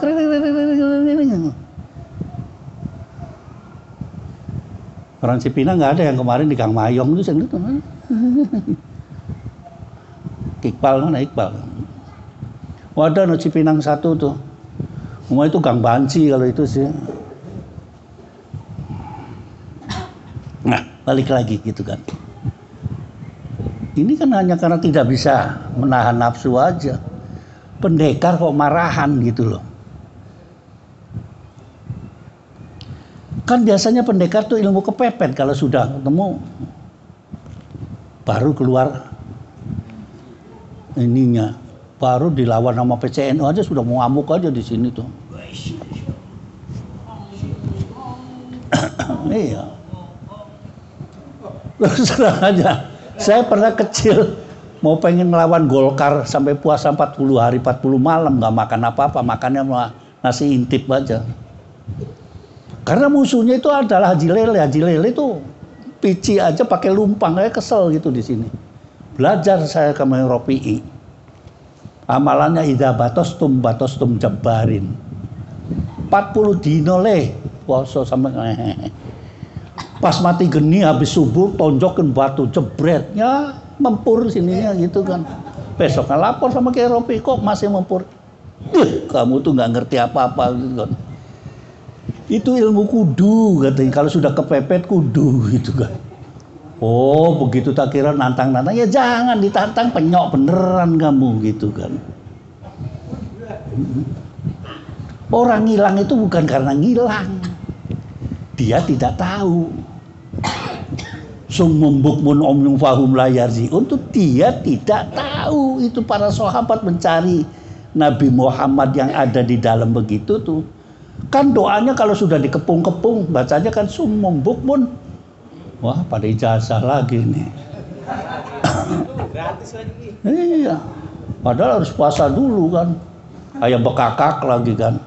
Orang Cipinang nggak ada yang kemarin di Gang Mayong itu gitu. Iqbal mana Iqbal? Wadah no Cipinang 1 tuh. Semua itu Gang Banci kalau itu sih. Nah, balik lagi gitu kan. Ini kan hanya karena tidak bisa menahan nafsu aja. Pendekar kok marahan gitu loh. Kan biasanya pendekar tuh ilmu kepepet, kalau sudah ketemu baru keluar ininya, baru dilawan sama PCNU aja sudah mau ngamuk aja di sini tuh. Iya. Serang aja. Saya pernah kecil mau pengen melawan Golkar sampai puasa 40 hari 40 malam nggak makan apa-apa, makannya nasi intip aja. Karena musuhnya itu adalah Haji Lele. Haji Lele itu pici aja pakai lumpang, saya kesel gitu di sini. Belajar saya ke Ropi'i. Amalannya idza batostum jabarin. 40 dino le puasa sampai pas mati geni habis subuh tonjokin batu jebretnya mempur sininya gitu kan. Besoknya lapor sama Kiai Ropi'i, kok masih mempur. Kamu tuh nggak ngerti apa-apa gitu kan. Itu ilmu kudu katanya, kalau sudah kepepet kudu gitu kan. Oh begitu tak kira nantang-nantang, ya jangan ditantang, penyok beneran kamu gitu kan. Orang ngilang itu bukan karena ngilang, dia tidak tahu. Summum bukmun umyun fahum la yarji'un, itu dia tidak tahu. Itu para sahabat mencari Nabi Muhammad yang ada di dalam begitu tuh. Kan doanya kalau sudah dikepung-kepung bacanya kan summum bukmun. Wah pada ijazah lagi nih. Gratis lagi. Iya. Padahal harus puasa dulu kan. Kayak bekakak lagi kan.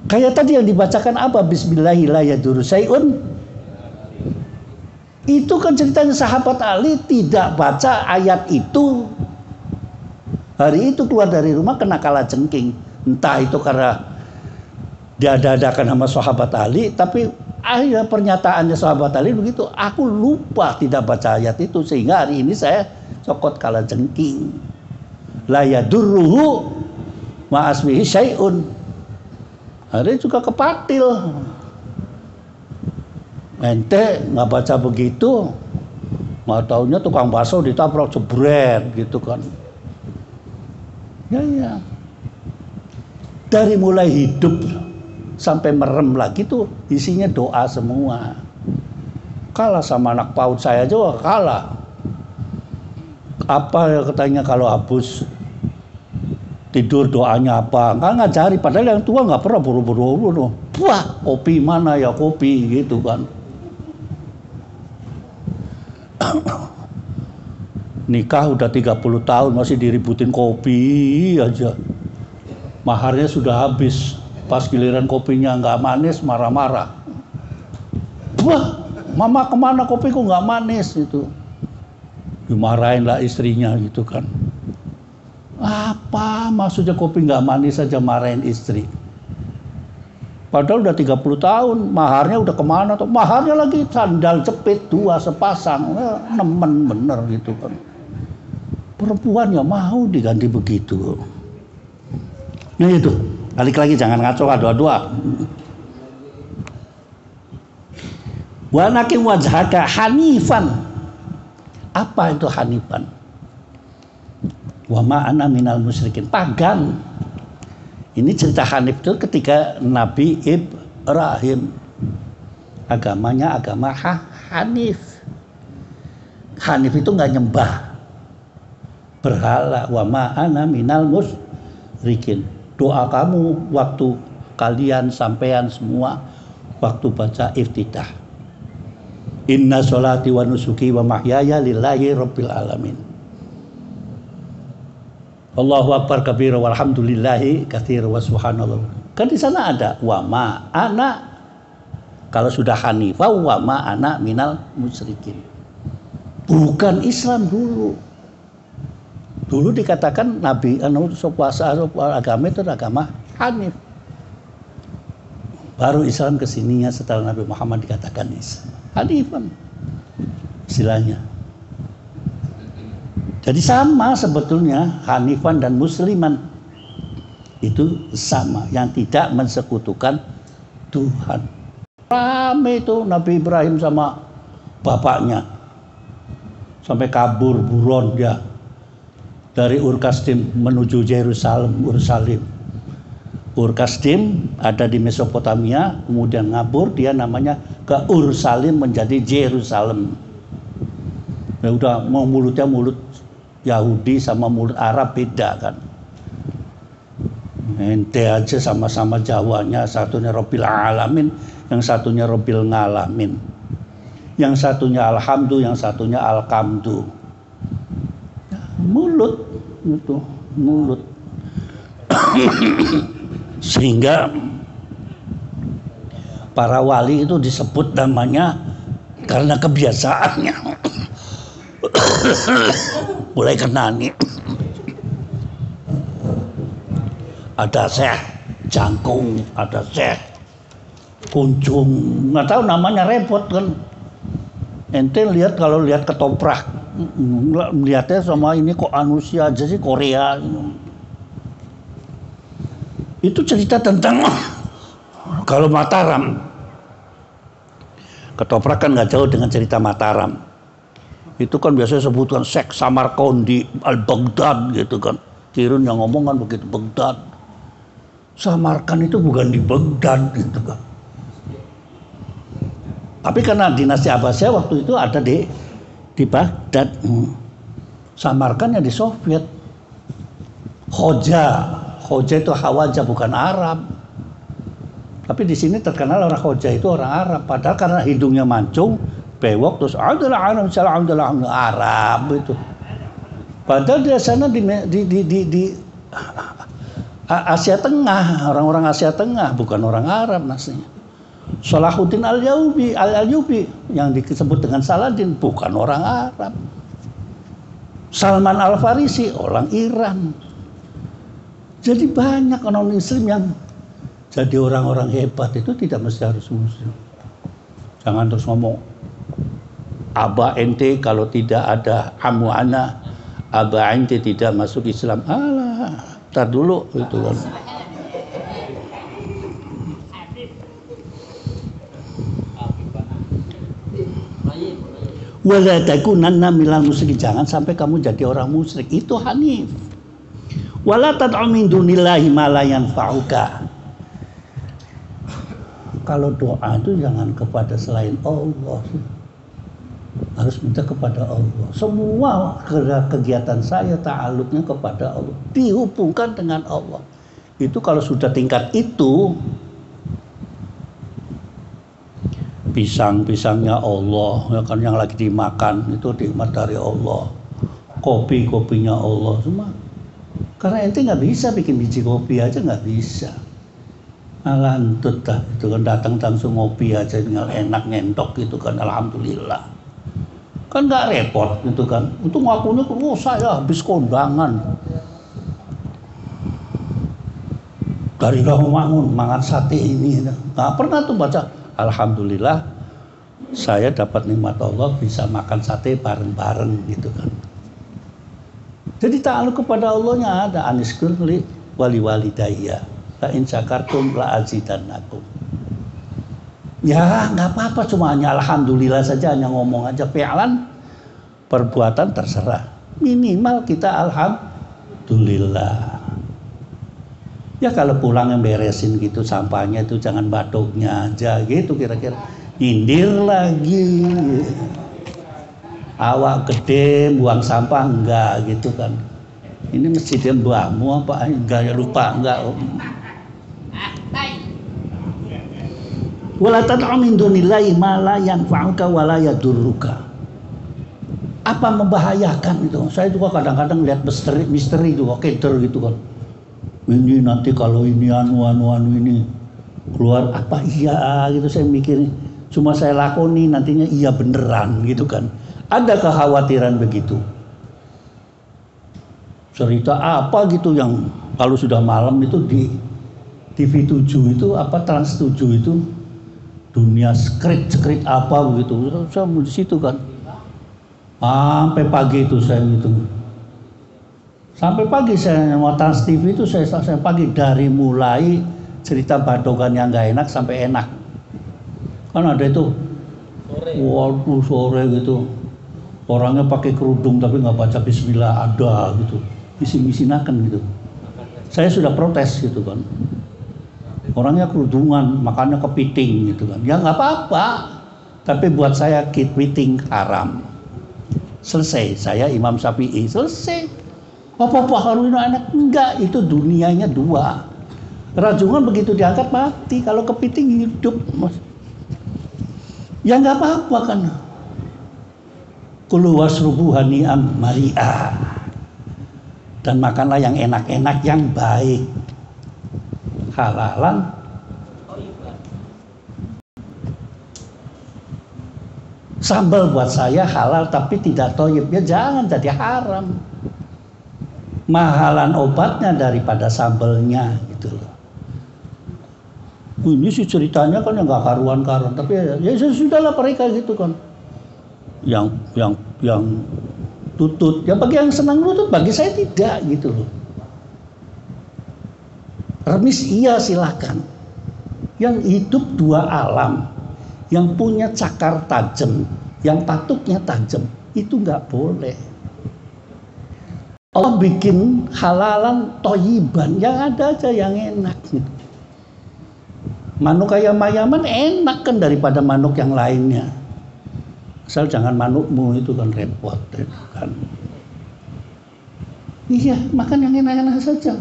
Kayak tadi yang dibacakan apa? Bismillahirrahmanirrahim. Itu kan ceritanya sahabat Ali tidak baca ayat itu. Hari itu keluar dari rumah kena kalajengking. Entah itu karena diada-adakan sama sahabat Ali, tapi akhirnya pernyataannya sahabat Ali begitu, aku lupa tidak baca ayat itu sehingga hari ini saya cokot kalajengking. La yadurruhu ma'asmihi syai'un. Hari juga kepatil. Ente nggak baca begitu, Nggak taunya tukang bakso ditabrak jebret gitu kan. Ya. Dari mulai hidup sampai merem lagi tuh isinya doa semua. Kalah sama anak PAUD saya juga kalah. Apa ya katanya kalau habis tidur doanya apa? Nggak ngajari, padahal yang tua nggak pernah buru-buru. Wah, kopi mana ya kopi gitu kan. Nikah udah 30 tahun masih diributin kopi aja. Maharnya sudah habis, pas giliran kopinya nggak manis marah-marah. Wah, mama kemana kopiku nggak manis itu. Dimarahin lah istrinya gitu kan. Apa maksudnya kopi nggak manis saja marahin istri? Padahal udah 30 tahun, maharnya udah kemana tuh? Maharnya lagi sandal jepit 2 sepasang, nemen bener gitu kan. Perempuan ya mau diganti begitu. Nah itu, balik lagi jangan ngaco dua-dua. Wa naqim wajhaka hanifan. Apa itu hanifan? Wa ma ana minal musyrikin. Pagan. Ini cerita Hanif itu ketika Nabi Ibrahim. Agamanya agama Hanif. Hanif itu nggak nyembah berhala. Wa ma ana minal musyrikin. Doa kamu waktu kalian sampean semua waktu baca iftitah. Inna sholati wa nusuki wa mahyaya lillahi rabbil alamin. Allahu akbar kabir walhamdulillahi katsir wa subhanallah. Kan di sana ada wa ma ana, kalau sudah hanifah wa ma ana minal musyrikin. Bukan Islam dulu. Dulu dikatakan Nabi puasa agama itu agama Hanif. Baru Islam kesininya setelah Nabi Muhammad dikatakan Islam. Hanifan istilahnya. Jadi sama sebetulnya Hanifan dan Musliman itu sama, yang tidak mensekutukan Tuhan. Rame itu Nabi Ibrahim sama bapaknya sampai kabur buron dia dari Ur-Kasdim menuju Yerusalem. Ur-Kasdim ada di Mesopotamia, kemudian ngabur dia namanya ke Ursalim menjadi Yerusalem. Ya udah mau mulutnya mulut Yahudi sama mulut Arab beda kan. Ente aja sama-sama Jawanya, satunya Rabbil Alamin, yang satunya Rabbil Ngalamin. Yang satunya Alhamdu, yang satunya Alkamdu. Mulut itu, mulut. Sehingga para wali itu disebut namanya karena kebiasaannya. Mulai kena nih. Ada Syekh Jangkung, ada Syekh Kunjung, nggak tahu namanya repot kan. Ente lihat kalau lihat ketoprak, melihatnya sama ini kok Anusia aja sih Korea. Itu cerita tentang kalau Mataram. Ketoprak kan nggak jauh dengan cerita Mataram. Itu kan biasanya sebutkan Syekh Samarkandi Al-Baghdad gitu kan. Kirun yang ngomong kan begitu, Baghdad. Samarkand itu bukan di Baghdad gitu kan. Tapi karena dinasti Abbasiyah waktu itu ada di Baghdad. Samarkand yang di Soviet. Khoja itu Hawaja bukan Arab. Tapi di sini terkenal orang Khoja itu orang Arab. Padahal karena hidungnya mancung, bewok terus adalah Arab itu. Padahal di sana di Asia Tengah, orang-orang Asia Tengah bukan orang Arab aslinya. Salahuddin Al-Ayyubi yang disebut dengan Saladin bukan orang Arab. Salman Al-Farisi orang Iran. Jadi banyak orang Muslim yang jadi orang-orang hebat itu tidak mesti harus Muslim. Jangan terus ngomong Aba ente kalau tidak ada amu ana, aba ente tidak masuk Islam. Alah, tar dulu itu kan. Wala takunanna minal musyrikin, jangan sampai kamu jadi orang musyrik. Itu hanif. Wala tad'u min dunillahi ma la yanfa'uka. Kalau doa itu jangan kepada selain Allah. Harus minta kepada Allah. Semua kegiatan saya ta'alluqnya kepada Allah, dihubungkan dengan Allah. Itu kalau sudah tingkat itu, pisangnya Allah, ya kan, yang lagi dimakan itu nikmat dari Allah, kopinya Allah semua. Karena ente nggak bisa bikin biji kopi aja, nggak bisa. Malah entut dah, itu kan datang langsung ngopi aja tinggal enak ngentok gitu kan, alhamdulillah. Kan nggak repot gitu kan. Untuk ngakunya, oh saya habis kondangan dari Rawamangun mangan sate ini. Nggak pernah tuh baca alhamdulillah saya dapat nikmat Allah bisa makan sate bareng-bareng gitu kan. Jadi ta'alluq kepada Allahnya ada, aniskurli wali walidayya la in syakartum la azidannakum. Ya nggak apa-apa, cuma hanya alhamdulillah saja, hanya ngomong aja. Fi'lan, perbuatan terserah, minimal kita alhamdulillah. Ya kalau pulang yang beresin gitu sampahnya itu jangan batuknya aja gitu, kira-kira nyindir lagi. Awak gede buang sampah enggak gitu kan. Ini masjidnya mbahmu apa enggak, ya lupa enggak. Wala tad'u min dunillahi ma la yanfa'uka wa la yadurruka. Apa membahayakan itu? Saya juga kadang-kadang lihat misteri itu, keder gitu kan. Ini nanti kalau ini anu ini keluar apa iya gitu, saya mikir cuma saya lakoni nantinya iya beneran gitu kan. Ada kekhawatiran begitu. Cerita apa gitu yang kalau sudah malam itu di TV 7 itu apa, Trans 7 itu dunia skrit apa begitu. Saya di situ kan. Sampai pagi itu saya gitu. Sampai pagi saya mau Trans TV itu saya pagi dari mulai cerita badokan yang nggak enak sampai enak. Kan ada itu, waduh sore gitu, orangnya pakai kerudung tapi nggak baca Bismillah, ada gitu, misi-misinakan gitu. Saya sudah protes gitu kan. Orangnya kerudungan, makannya kepiting gitu kan. Ya nggak apa-apa, tapi buat saya kepiting haram. Selesai, saya Imam Syafi'i, selesai. Apa-apa kalau ini enak? Enggak, itu dunianya dua. Rajungan begitu diangkat mati, kalau kepiting hidup. Ya nggak apa-apa kan. Kulu wasrubu hani'am mari'a. Dan makanlah yang enak-enak, yang baik. Halalan. Sambal buat saya halal tapi tidak thayyib, ya jangan jadi haram. Mahalan obatnya daripada sambelnya gitu loh. Ini sih ceritanya kan yang nggak karuan-karuan, tapi ya sudahlah mereka gitu kan. Yang tutut, ya bagi yang senang lutut, bagi saya tidak gitu loh. Remis iya silakan. Yang hidup dua alam, yang punya cakar tajam, yang patuknya tajam, itu nggak boleh. Allah bikin halalan toyiban, yang ada aja yang enak gitu. Manuk ayam-ayaman enak kan daripada manuk yang lainnya. Asal jangan manukmu itu kan repot kan. Iya, makan yang enak-enak saja.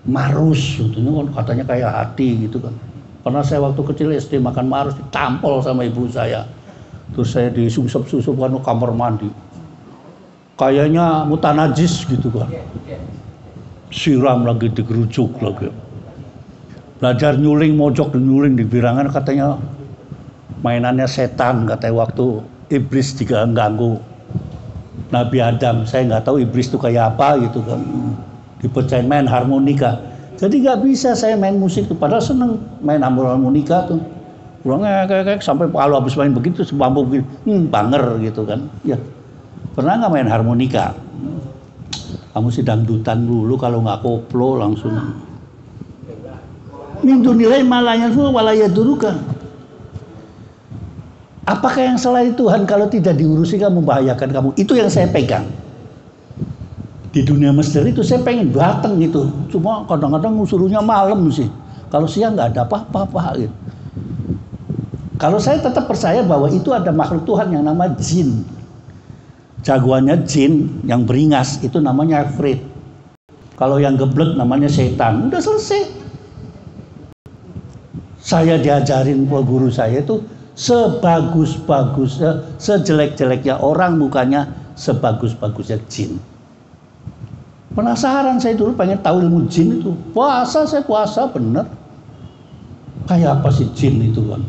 Marus itu kan katanya kayak hati gitu kan. Pernah saya waktu kecil SD makan marus ditampol sama ibu saya. Terus saya disusup-susup kan ke kamar mandi. Kayaknya mutanajis gitu kan. Siram lagi, digerujuk lagi. Belajar nyuling, mojok nyuling di birangan katanya mainannya setan, katanya waktu iblis diganggu Nabi Adam. Saya nggak tahu iblis itu kayak apa gitu kan. Dipercayain main harmonika. Jadi nggak bisa saya main musik tuh, padahal seneng main harmonika tuh. Pulangnya kayak sampai kalau habis main begitu sebambu begini, banger gitu kan. Ya. Pernah nggak main harmonika? Kamu sedang dangdutan dulu, kalau nggak koplo langsung. Min dunilai malayan semua walaya durukan. Apakah yang selain Tuhan kalau tidak diurusi kan membahayakan kamu? Itu yang saya pegang. Di dunia misteri itu saya pengen datang gitu. Cuma kadang-kadang suruhnya malam sih. Kalau siang nggak ada apa-apa gitu. Kalau saya tetap percaya bahwa itu ada makhluk Tuhan yang nama jin. Jagoannya jin yang beringas itu namanya Ifrit. Kalau yang geblek namanya setan. Udah selesai. Saya diajarin guru saya itu sebagus-bagusnya, sejelek-jeleknya orang mukanya sebagus-bagusnya jin. Penasaran saya dulu pengen tahu ilmu jin itu. Saya puasa bener. Kayak apa sih jin itu kan?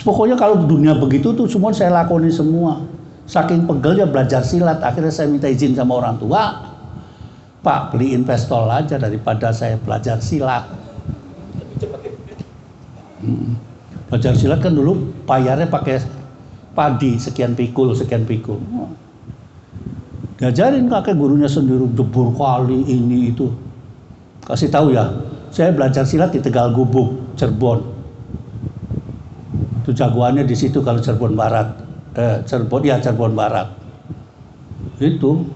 Pokoknya kalau dunia begitu tuh semua saya lakoni semua. Saking pegelnya belajar silat, akhirnya saya minta izin sama orang tua. Pak, beliin pistol aja daripada saya belajar silat. Belajar silat kan dulu bayarnya pakai padi, sekian pikul. Diajarin kakek gurunya sendiri, debur kali ini itu. Kasih tahu ya, saya belajar silat di Tegal Gubuk, Cirebon. Itu jagoannya di situ kalau Cirebon Barat. Cirebon Barat. Itu.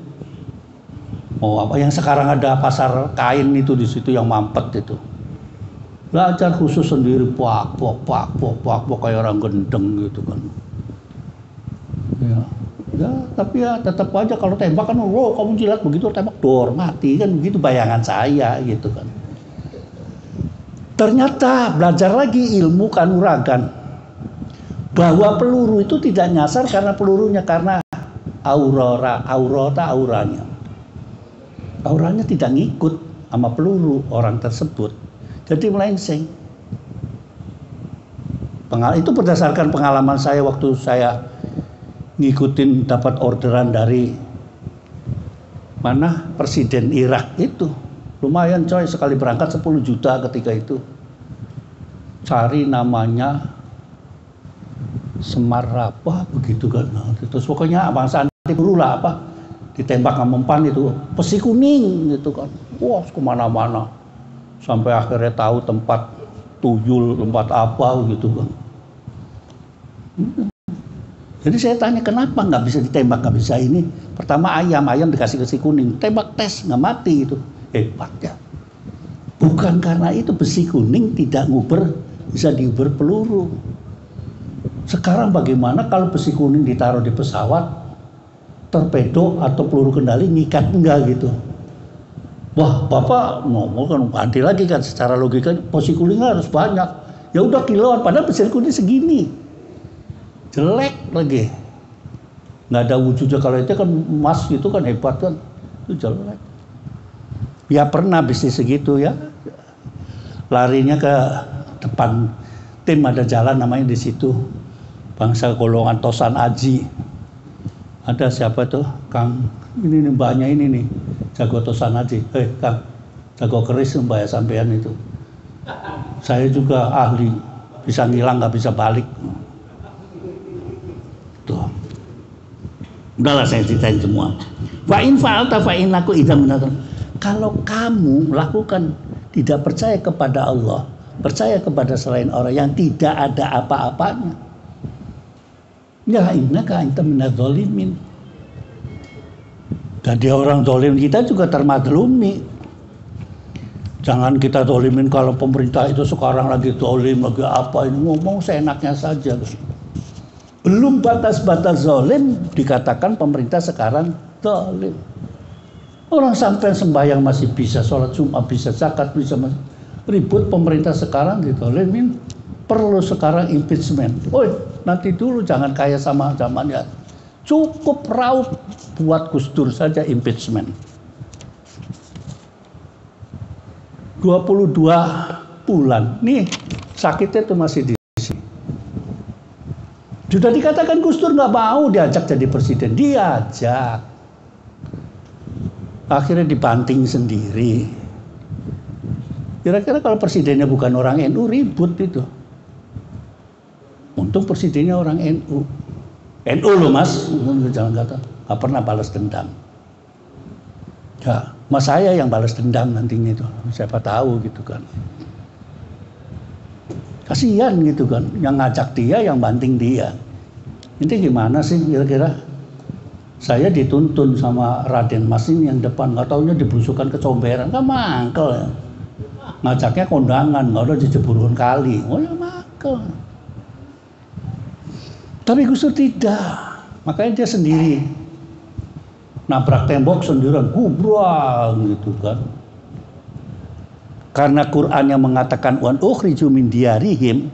Oh, apa yang sekarang ada pasar kain itu di situ yang mampet itu. Belajar khusus sendiri, pak kayak orang gendeng gitu kan. Ya, tapi ya tetap aja kalau tembak kan, kamu jilat begitu tembak dor mati kan begitu bayangan saya gitu kan. Ternyata belajar lagi ilmu kanuragan bahwa peluru itu tidak nyasar karena pelurunya, karena auranya. Auranya tidak ngikut sama peluru orang tersebut. Jadi melenceng. Itu berdasarkan pengalaman saya waktu saya ngikutin dapat orderan dari mana Presiden Irak itu. Lumayan coy, sekali berangkat 10 juta ketika itu. Cari namanya Semar apa begitu kan. Terus pokoknya bangsa anti peluru lah apa. Ditembak sama mempan itu pesi kuning gitu kan. Wah, kemana-mana. Sampai akhirnya tahu tempat tuyul, tempat apa gitu kan. Jadi saya tanya kenapa nggak bisa ditembak, nggak bisa ini. Pertama ayam dikasih besi kuning, tembak tes nggak mati itu. Hebat ya. Bukan karena itu besi kuning tidak nguber, bisa diuber peluru. Sekarang bagaimana kalau besi kuning ditaruh di pesawat, torpedo atau peluru kendali ngikat enggak gitu. Wah, Bapak ngomong kan ganti lagi kan secara logika besi kuning harus banyak. Ya udah kiloan, padahal besi kuning segini. Jelek lagi. Nggak ada wujudnya, kalau itu kan emas gitu kan hebat kan. Itu jelek. Ya pernah bisnis segitu ya. Larinya ke depan tim, ada jalan namanya di situ. Bangsa golongan Tosan Aji. Ada siapa tuh? Kang, ini nih mbaknya ini nih. Jago Tosan Aji. Kang, jago keris mbak ya sampean itu. Saya juga ahli. Bisa ngilang nggak bisa balik. Tuh. Udahlah saya ceritain semua. Fa'in fa'alta fa'in laku idam minatan. Kalau kamu lakukan tidak percaya kepada Allah, percaya kepada selain orang yang tidak ada apa-apanya, ya innaka anta minadz zalimin. Jadi orang zalim kita juga termadlumi. Jangan kita zalimin kalau pemerintah itu sekarang lagi zalim, lagi apa, ini ngomong seenaknya saja. Belum batas-batas zalim dikatakan pemerintah sekarang zalim. Orang sampai sembahyang masih bisa, sholat Jumat bisa, zakat bisa, ribut pemerintah sekarang dizalimin. Perlu sekarang impeachment. Nanti dulu jangan kaya sama zamannya. Cukup raut buat Gus Dur saja impeachment. 22 bulan. Nih sakitnya tuh masih di sini. Sudah dikatakan Gus Dur nggak mau diajak jadi presiden, diajak. Akhirnya dibanting sendiri. Kira-kira kalau presidennya bukan orang NU ribut itu. Untung presidennya orang NU. NU loh mas, jangan kata nggak pernah balas dendam. Ya, mas saya yang balas dendam nantinya itu, siapa tahu gitu kan. Kasihan gitu kan, yang ngajak dia, yang banting dia. Ini gimana sih kira-kira? Saya dituntun sama Raden Mas ini yang depan, nggak taunya dibelusukan kecomberan, kan mangkel ya. Ngajaknya kondangan, nggak udah dijeburkan kali, oh ya mangkel. Tapi Gus Dur tidak, makanya dia sendiri nabrak tembok sendirian, gubrang gitu kan. Karena Quran yang mengatakan wan ukhriju min diyarihim,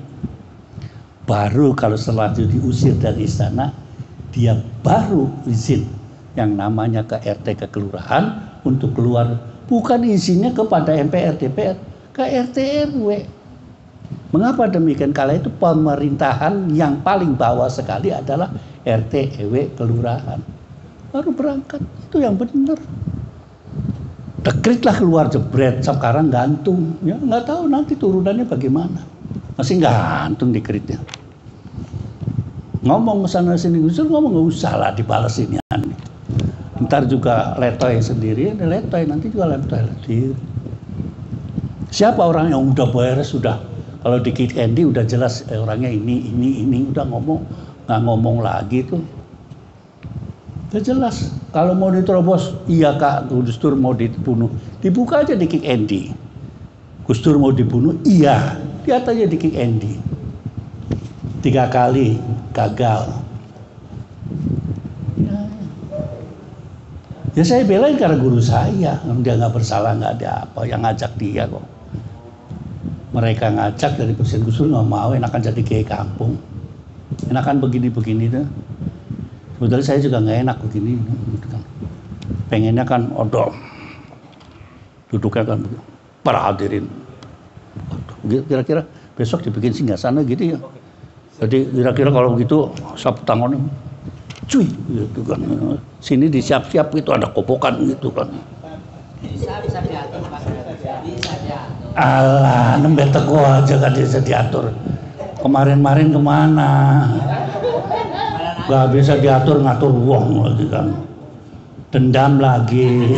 baru kalau setelah itu diusir dari istana, dia baru izin yang namanya ke RT, ke kelurahan untuk keluar. Bukan izinnya kepada MPR, DPR, ke RT RW. Mengapa demikian? Kala itu pemerintahan yang paling bawah sekali adalah RT RW kelurahan. Baru berangkat, itu yang benar. Dekretlah keluar jebret, sekarang gantung. Ya nggak tahu nanti turunannya bagaimana. Masih gantung dekretnya. Ngomong sana sini, Gus Dur ngomong nggak usah lah dibalas ini. Ntar juga letoy sendiri, letoy nanti juga letoy sendiri. Siapa orang yang udah beres sudah? Kalau di Kick Andy udah jelas orangnya ini udah ngomong, nggak ngomong lagi tuh. Udah jelas. Kalau mau diterobos, iya Kak, Gus Dur mau dibunuh. Dibuka aja di Kick Andy. Gus Dur mau dibunuh, iya. Lihat aja di Kick Andy. 3 kali gagal. Ya saya belain karena guru saya. Dia nggak bersalah, nggak ada apa. Yang ngajak dia kok. Mereka ngajak dari Presiden Gus Dur nggak mau, enakan jadi kiai kampung. Enakan begini-begini tuh. Sebetulnya saya juga nggak enak begini. Pengennya kan odol. Duduknya kan para hadirin. Kira-kira besok dibikin singgasana gitu ya. Jadi kira-kira kalau begitu sapu tangannya, cuy, gitu kan. Sini disiap-siap gitu, ada kopokan gitu kan. Bisa diatur Pak. Bisa diatur. Alah, nembet teko aja kan bisa diatur. Kemarin-marin kemana? Gak bisa diatur, ngatur wong lagi kan. Dendam lagi.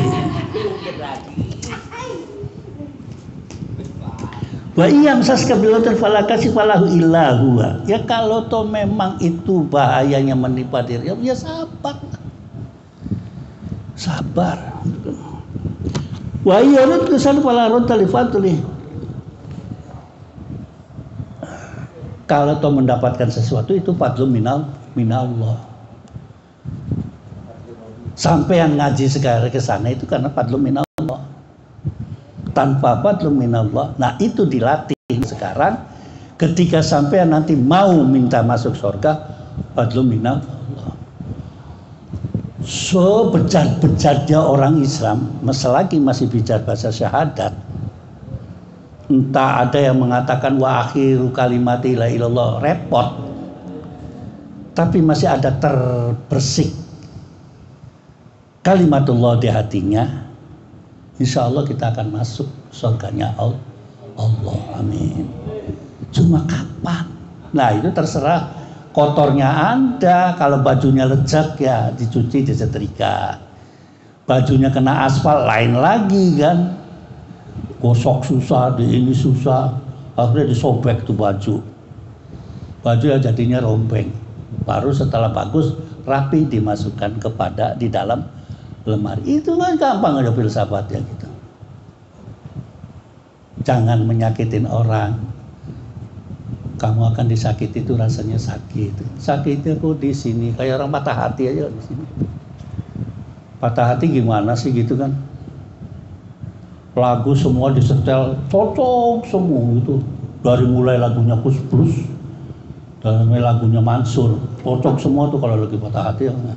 Wa iyam saska bilotan falakasi falahu illa huwa. Ya kalau toh memang itu bahayanya menimpa diri, ya sabar. Sabar. Wa iyarut kesan falarun talifatulih. Kalau toh mendapatkan sesuatu itu fadlun minallah. Sampai yang ngaji sekarang ke sana itu karena fadlun minallah. Tanpa fadlun minallah, nah itu dilatih sekarang. Ketika sampai nanti mau minta masuk surga, fadlun minallah. Sebejat-bejatnya orang Islam, selagi masih bicara bahasa syahadat, entah ada yang mengatakan wa akhiru kalimati la ilallah, repot. Tapi masih ada terbersih kalimatullah di hatinya, insya Allah kita akan masuk surganya Allah. Amin. Cuma kapan? Nah itu terserah. Kotornya Anda, kalau bajunya lecek ya dicuci, disetrika. Bajunya kena aspal lain lagi kan. Gosok susah, ini susah. Akhirnya disobek tuh baju. Baju ya jadinya rombeng. Baru setelah bagus, rapi dimasukkan kepada di dalam lemari. Itu kan gampang aja filsafatnya gitu. Jangan menyakitin orang. Kamu akan disakiti itu rasanya sakit. Sakitnya kok di sini, kayak orang patah hati aja di sini. Patah hati gimana sih gitu kan? Lagu semua disetel cocok semua gitu. Dari mulai lagunya Kus Plus, dari lagunya Mansur, cocok semua tuh kalau lagi patah hati. Ya.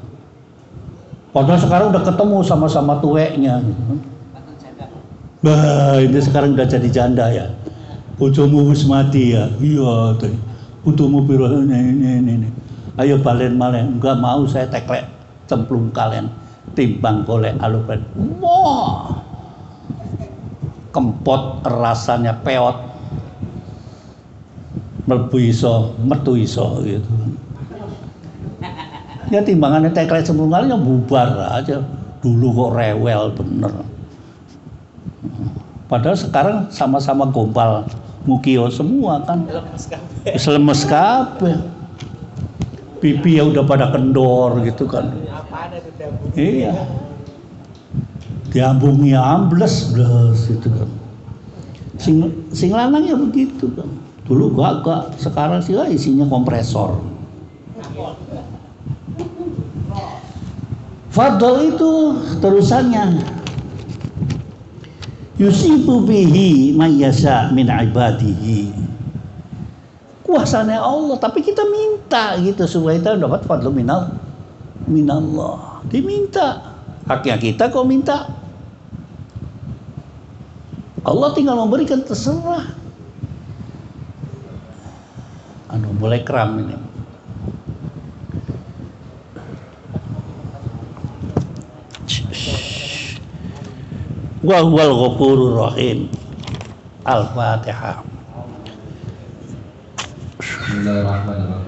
Padahal sekarang udah ketemu sama-sama tuweknya gitu. Bah, ini sekarang udah jadi janda ya. Bojomu wis mati ya. Iya tuh. Putumu piro ini. Ayo balen malih. Enggak mau saya teklek cemplung kalian timbang golek alupret. Wah. Kempot rasanya peot. Mlebu iso, metu iso gitu. Ya timbangannya teklek cemplung kalian bubar aja. Dulu kok rewel bener. Padahal sekarang sama-sama gombal Mukio semua kan. Selemes kabeh. Pipi ya udah pada kendor gitu kan. Iya. Diambungnya ambles gitu kan. Sing lanang ya begitu kan. Dulu gak, sekarang sih isinya kompresor. Fadl itu terusannya yusibu bihi mayyasa min ibadihi. Kuasanya Allah, tapi kita minta gitu supaya kita dapat fadl minallah. Diminta. Haknya kita kok minta. Allah tinggal memberikan, terserah. Mulai kram ini. Wa huwal ghafurur rahim. Al-Fatihah. Bismillahirrahmanirrahim.